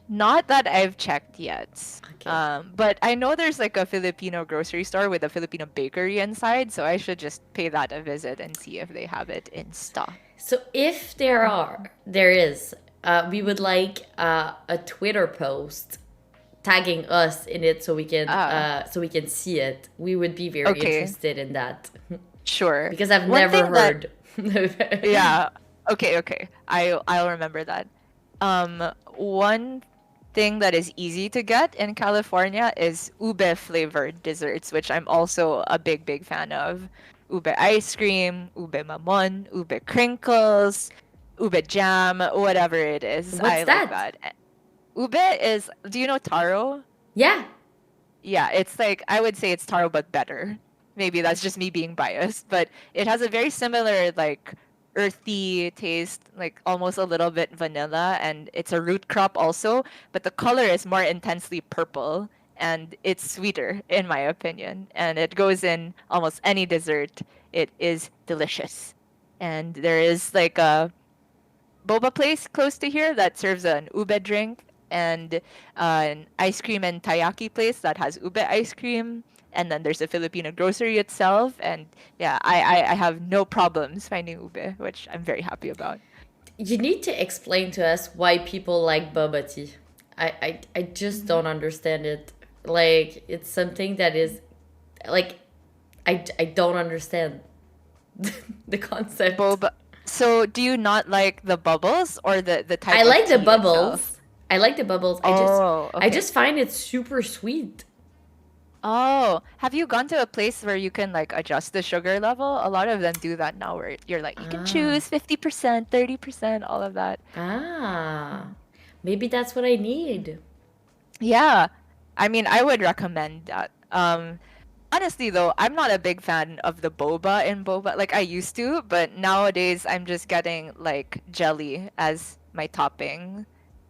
Not that I've checked yet. Okay. But I know there's like a Filipino grocery store with a Filipino bakery inside, so I should just pay that a visit and see if they have it in stock. So if there is, we would like a Twitter post tagging us in it Ah, so we can see it. We would be very okay, interested in that sure. because I've One never thing that, heard. yeah, okay. I'll remember that. One thing that is easy to get in California is ube flavored desserts, which I'm also a big fan of. Ube ice cream, ube mamon, ube crinkles, ube jam, whatever it is. What's I like that? that. Ube is, do you know taro? Yeah. Yeah, it's like I would say it's taro but better. Maybe that's just me being biased, but it has a very similar like earthy taste, like almost a little bit vanilla, and it's a root crop also, but the color is more intensely purple and it's sweeter in my opinion, and it goes in almost any dessert. It is delicious. And there is like a boba place close to here that serves an ube drink, and an ice cream and taiyaki place that has ube ice cream. And then there's a Filipino grocery itself. And yeah, I have no problems finding ube, which I'm very happy about. You need to explain to us why people like boba tea. I just don't understand it. Like, it's something that is, like, I don't understand the concept. Boba. So do you not like the bubbles or the I type of like the tea itself? bubbles. I like the bubbles. Oh, I okay. just find it super sweet. Oh, have you gone to a place where you can like adjust the sugar level? A lot of them do that now where you're like you can Ah. choose 50%, 30%, all of that. Ah. Mm. Maybe that's what I need. Yeah. I mean, I would recommend that. Honestly though, I'm not a big fan of the boba in boba. Like I used to, but nowadays I'm just getting like jelly as my topping.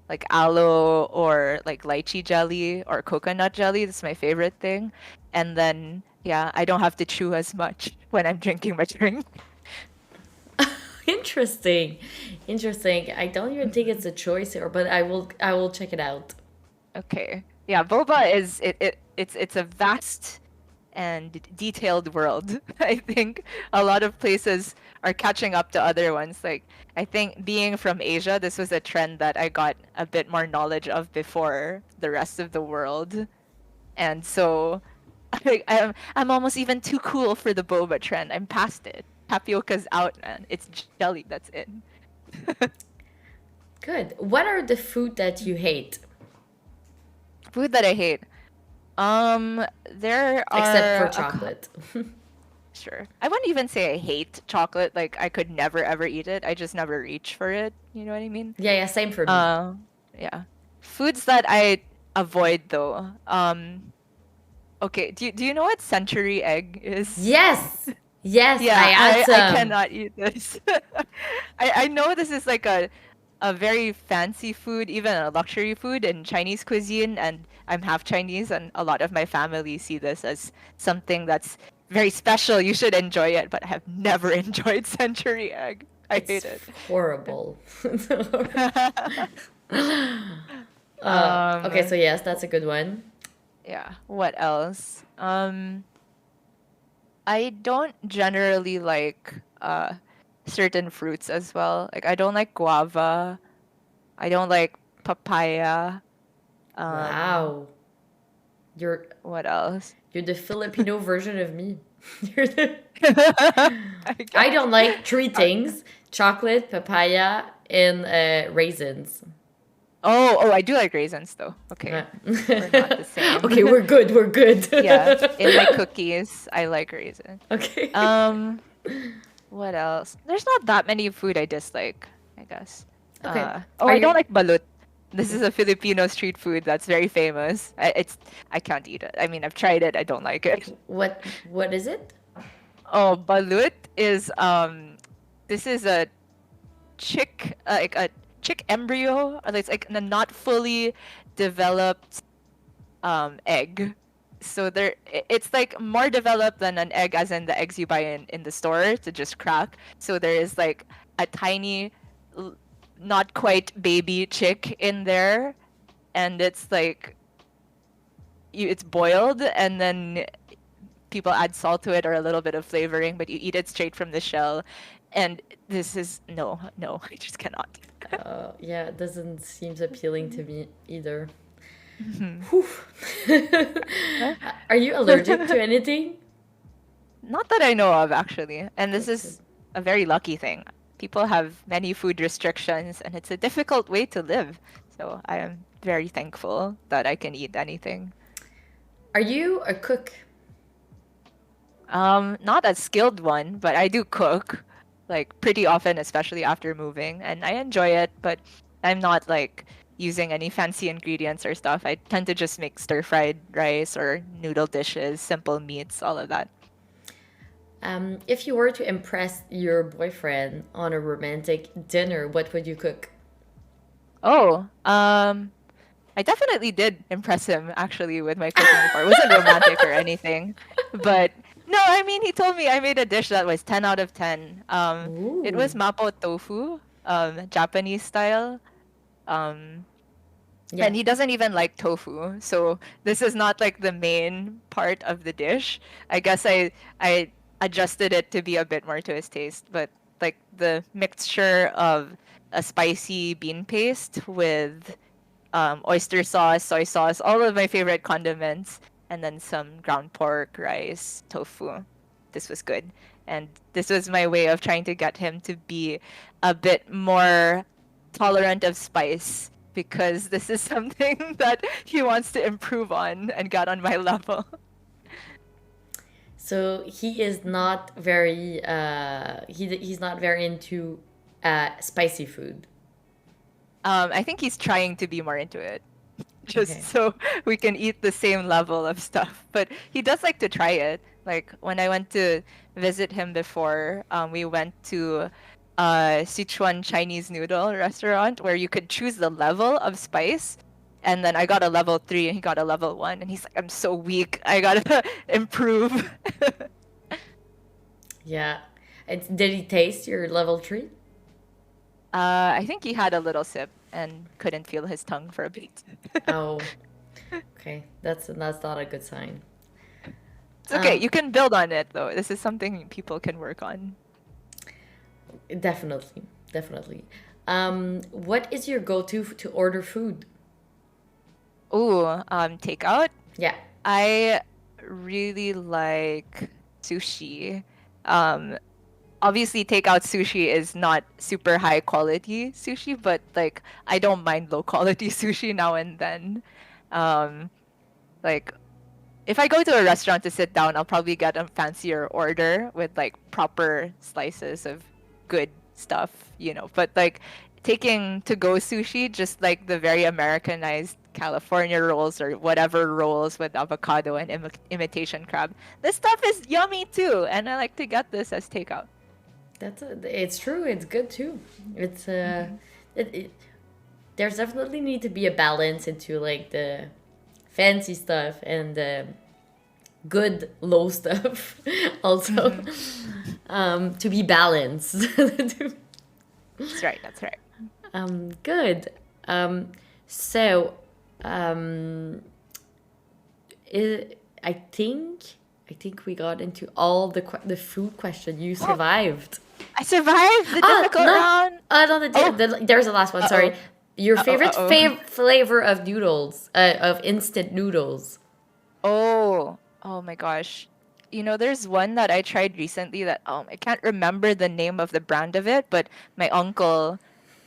Like aloe or like lychee jelly or coconut jelly. That's my favorite thing. And then yeah, I don't have to chew as much when I'm drinking my drink. Interesting. Interesting. I don't even think it's a choice here, but I will check it out. Okay. Yeah, boba is it's a vast and detailed world. I think a lot of places are catching up to other ones. Like I think being from Asia, this was a trend that I got a bit more knowledge of before the rest of the world. And so I'm almost even too cool for the boba trend. I'm past it. Tapioca's out, man. It's jelly that's in. Good. What are the food that you hate? Food that I hate. There Except for are chocolate. sure. I wouldn't even say I hate chocolate. Like I could never ever eat it. I just never reach for it. You know what I mean? Yeah, yeah, same for me. Uh, yeah. Foods that I avoid though. Okay. Do you know what century egg is? Yes. Yes, I Yeah, had I some. cannot eat this. I know this is like a very fancy food, even a luxury food in Chinese cuisine, and I'm half Chinese, and a lot of my family see this as something that's very special. You should enjoy it, but I have never enjoyed century egg. I It's hate it. horrible. Okay, so Um, yes, that's a good one. yeah. What else? I don't generally like certain fruits as well. Like I don't like guava. I don't like papaya. Um, Wow. You're what else? you're the Filipino version of me. You're the I I guess. don't like three Uh, things: chocolate, papaya, and raisins. oh, I do like raisins though. Uh, Okay. We're not the okay, same. we're good. We're good. Yeah, in my cookies, I like raisin. Okay. Um, what else? There's not that many food I dislike, I guess. Okay. Oh, Are I don't you? like balut. This is a Filipino street food that's very famous. I can't eat it. I mean, I've tried it. I don't like it. What is it? Oh, balut is this is a chick like a chick embryo. Or it's like a not fully developed egg. So it's like more developed than an egg, as in the eggs you buy in the store to just crack. So there is like a tiny, l- not quite baby chick in there, and it's like it's boiled, and then people add salt to it or a little bit of flavoring, but you eat it straight from the shell. And this is no, no, I just cannot. Yeah, it doesn't seem appealing to me either. Mhm. Whew. Are you allergic to anything? Not that I know of, actually. And this That's good. is a very lucky thing. People have many food restrictions, and it's a difficult way to live. So I am very thankful that I can eat anything. Are you a cook? Not a skilled one, but I do cook like pretty often, especially after moving, and I enjoy it, but I'm not like using any fancy ingredients or stuff. I tend to just make stir-fried rice or noodle dishes, simple meats, all of that. If you were to impress your boyfriend on a romantic dinner, what would you cook? Oh, I definitely did impress him actually with my cooking before. It wasn't romantic or anything, but no, I mean he told me I made a dish that was 10 out of 10. It Ooh. was mapo tofu, Japanese style. Um, Yeah. and he doesn't even like tofu, so this is not like the main part of the dish. I guess I adjusted it to be a bit more to his taste, but like the mixture of a spicy bean paste with oyster sauce, soy sauce, all of my favorite condiments, and then some ground pork, rice, tofu. This was good. And this was my way of trying to get him to be a bit more tolerant of spice because this is something that he wants to improve on and got on my level. So he is not very he's not very into spicy food. I think he's trying to be more into it. Just Okay. so we can eat the same level of stuff. But he does like to try it. Like when I went to visit him before, we went to a Sichuan Chinese noodle restaurant where you could choose the level of spice. And then I got a level 3 and he got a level 1. And he's like, I'm so weak. I gotta improve. Yeah. Did he taste your level 3? I think he had a little sip and couldn't feel his tongue for a bit. Oh, okay. That's not a good sign. It's okay. Um, You can build on it though. This is something people can work on. definitely, definitely. What is your go-to to order food? Ooh, takeout. Yeah. I really like sushi. Um, Obviously, takeout sushi is not super high quality sushi, but like I don't mind low quality sushi now and then. Um, like if I go to a restaurant to sit down, I'll probably get a fancier order with like proper slices of good stuff. But like taking to go sushi, just like the very Americanized California rolls or whatever rolls with avocado and imitation crab. This stuff is yummy too, and I like to get this as takeout. It's true. It's good too. It's Hmm. it, it, there's definitely need to be a balance into like the fancy stuff and the good low stuff also Hmm. to be balanced. That's right. That's right. Good. Um, so um, I think we got into all the food question. You Oh, survived. I survived the Ah, difficult no, round. no, Oh, there's the last one. uh oh. Sorry, your Uh oh. Uh favorite oh. flavor of noodles, of instant noodles. Oh my gosh. There's one that I tried recently that I can't remember the name of the brand of it, but my uncle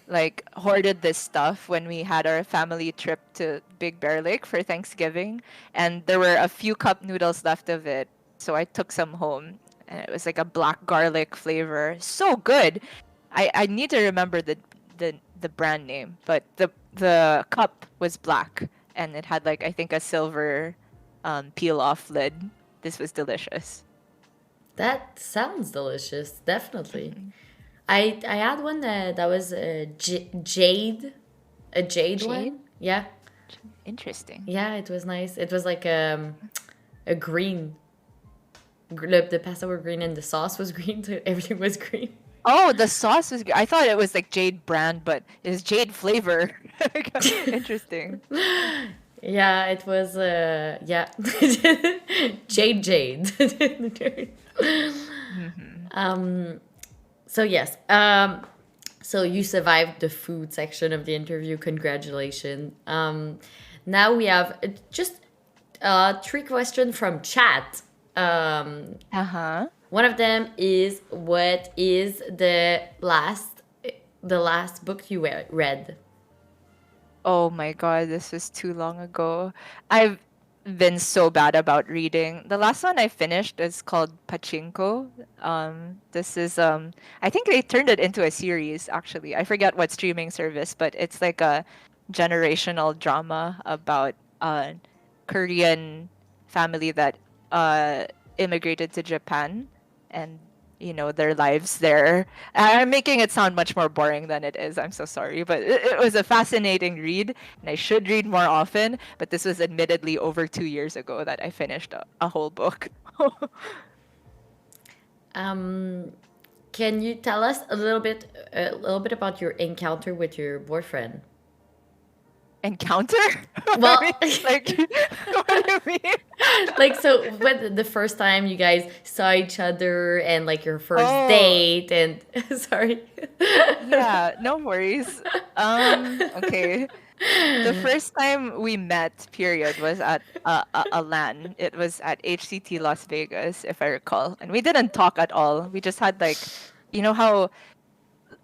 like hoarded this stuff when we had our family trip to Big Bear Lake for Thanksgiving, and there were a few cup noodles left of it. So I took some home, and it was like a black garlic flavor. So good. I need to remember the brand name, but the cup was black and it had like I think a silver peel off lid. This was delicious. That sounds delicious. Definitely. Mhm. I had one that was jade, a jade Jade? one. Yeah, Interesting. yeah. It was nice. It was like a green. The pasta were green and the sauce was green, so everything was green. Oh, the sauce was. I thought it was like Jade brand, but it's Jade flavor. Interesting. Yeah, it was yeah. Jade. Hmm. So yes. So you survived the food section of the interview. Congratulations. Now we have just three questions from chat. Uh huh. One of them is, what is the last book you read? Oh my God, this was too long ago. I've been so bad about reading. The last one I finished is called Pachinko. This is I think they turned it into a series actually. I forget what streaming service, but it's like a generational drama about a Korean family that uh immigrated to Japan and their lives there. I'm making it sound much more boring than it is. I'm so sorry, but it was a fascinating read, and I should read more often. But this was admittedly over 2 years ago that I finished a whole book. Um, can you tell us a little bit about your encounter with your boyfriend? Encounter? I Well, mean, like, what do you mean? like, so when the first time you guys saw each other and like your first Oh, date and sorry. yeah, no worries. Okay. The first time we met, period, was at a LAN. It was at HCT Las Vegas, if I recall. And we didn't talk at all. We just had like, how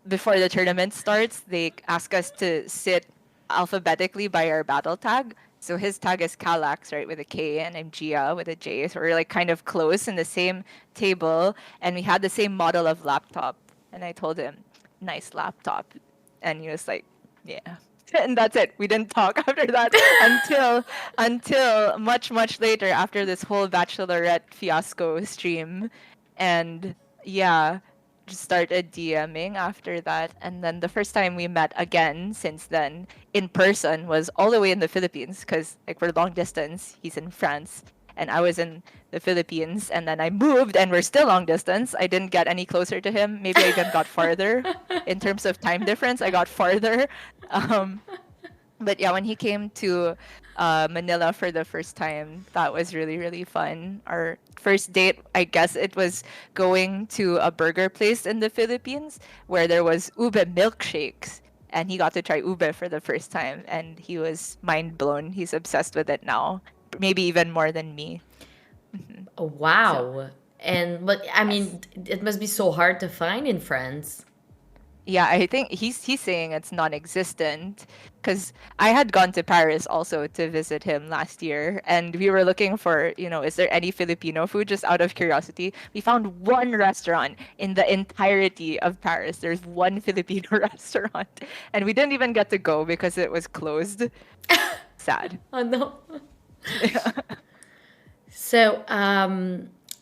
before the tournament starts, they ask us to sit alphabetically by our battle tag. So his tag is Calax, right, with a K, and I'm Gia with a J. So we're like kind of close in the same table, and we had the same model of laptop. And I told him, "Nice laptop," and he was like, "Yeah." And that's it. We didn't talk after that until much later after this whole bachelorette fiasco stream, and yeah, just started DMing after that. And then the first time we met again since then in person was all the way in the Philippines because, like, we're long distance. He's in France and I was in the Philippines. And then I moved and we're still long distance. I didn't get any closer to him. Maybe I even got farther in terms of time difference. I got farther. Um, but yeah, when he came to Manila for the first time, that was really, really fun. Our first date, I guess it was going to a burger place in the Philippines where there was ube milkshakes. And he got to try ube for the first time, and he was mind blown. He's obsessed with it now, maybe even more than me. Mhm. So, Wow. But I yes. mean, it must be so hard to find in France. Yeah, I think he's saying it's non-existent because I had gone to Paris also to visit him last year, and we were looking for, is there any Filipino food just out of curiosity. We found one restaurant in the entirety of Paris. There's one Filipino restaurant, and we didn't even get to go because it was closed. Sad. Oh no. Yeah. So,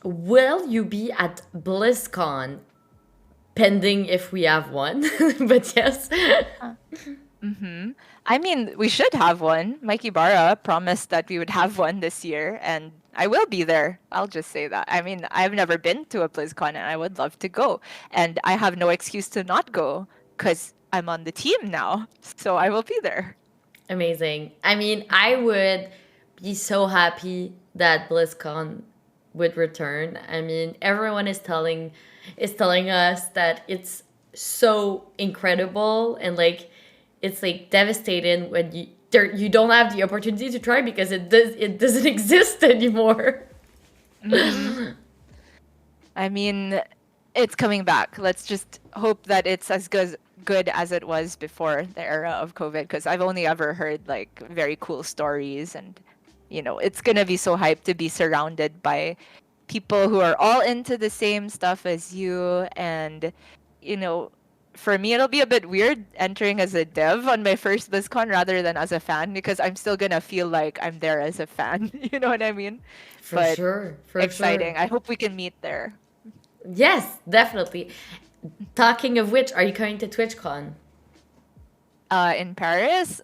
will you be at BlizzCon? Pending if we have one, but yes. Mm-hmm. I mean, we should have one. Mikey Barra promised that we would have one this year, and I will be there. I'll just say that. I mean, I've never been to a BlizzCon, and I would love to go. And I have no excuse to not go because I'm on the team now. So I will be there. Amazing. I mean, I would be so happy that BlizzCon would return. I mean, everyone is telling us that it's so incredible and like it's like devastating when you don't have the opportunity to try because it doesn't exist anymore. Mm-hmm. I mean, it's coming back. Let's just hope that it's as good as it was before the era of COVID because I've only ever heard like very cool stories and it's going to be so hyped to be surrounded by people who are all into the same stuff as you and you know for me it'll be a bit weird entering as a dev on my first BlizzCon rather than as a fan because I'm still going to feel like I'm there as a fan, you know what I mean? For But sure, for sure. exciting. I hope we can meet there. Yes, definitely. Talking of which, are you going to TwitchCon? In Paris.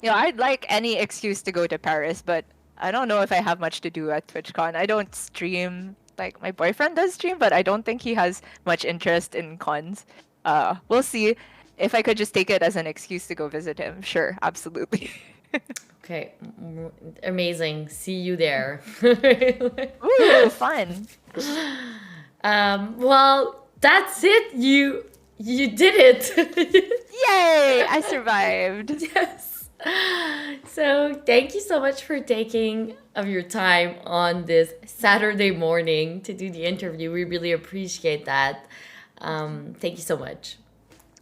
I'd like any excuse to go to Paris, but I don't know if I have much to do at TwitchCon. I don't stream like my boyfriend does stream, but I don't think he has much interest in cons. We'll see. If I could just take it as an excuse to go visit him, sure, absolutely. Okay, amazing. See you there. Ooh, fun. Well, that's it. You did it. Yay! I survived. Yes. So thank you so much for taking of your time on this Saturday morning to do the interview. We really appreciate that. Thank you so much.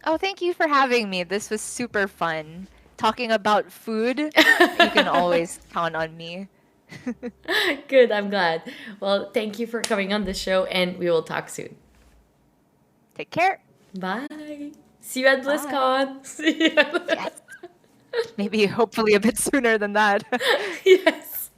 Oh, thank you for having me. This was super fun. Talking about food, you can always count on me. Good, I'm glad. Well, thank you for coming on the show, and we will talk soon. Take care. Bye. See you at Bye. BlizzCon. See you. Yes. Maybe hopefully a bit sooner than that. Yes.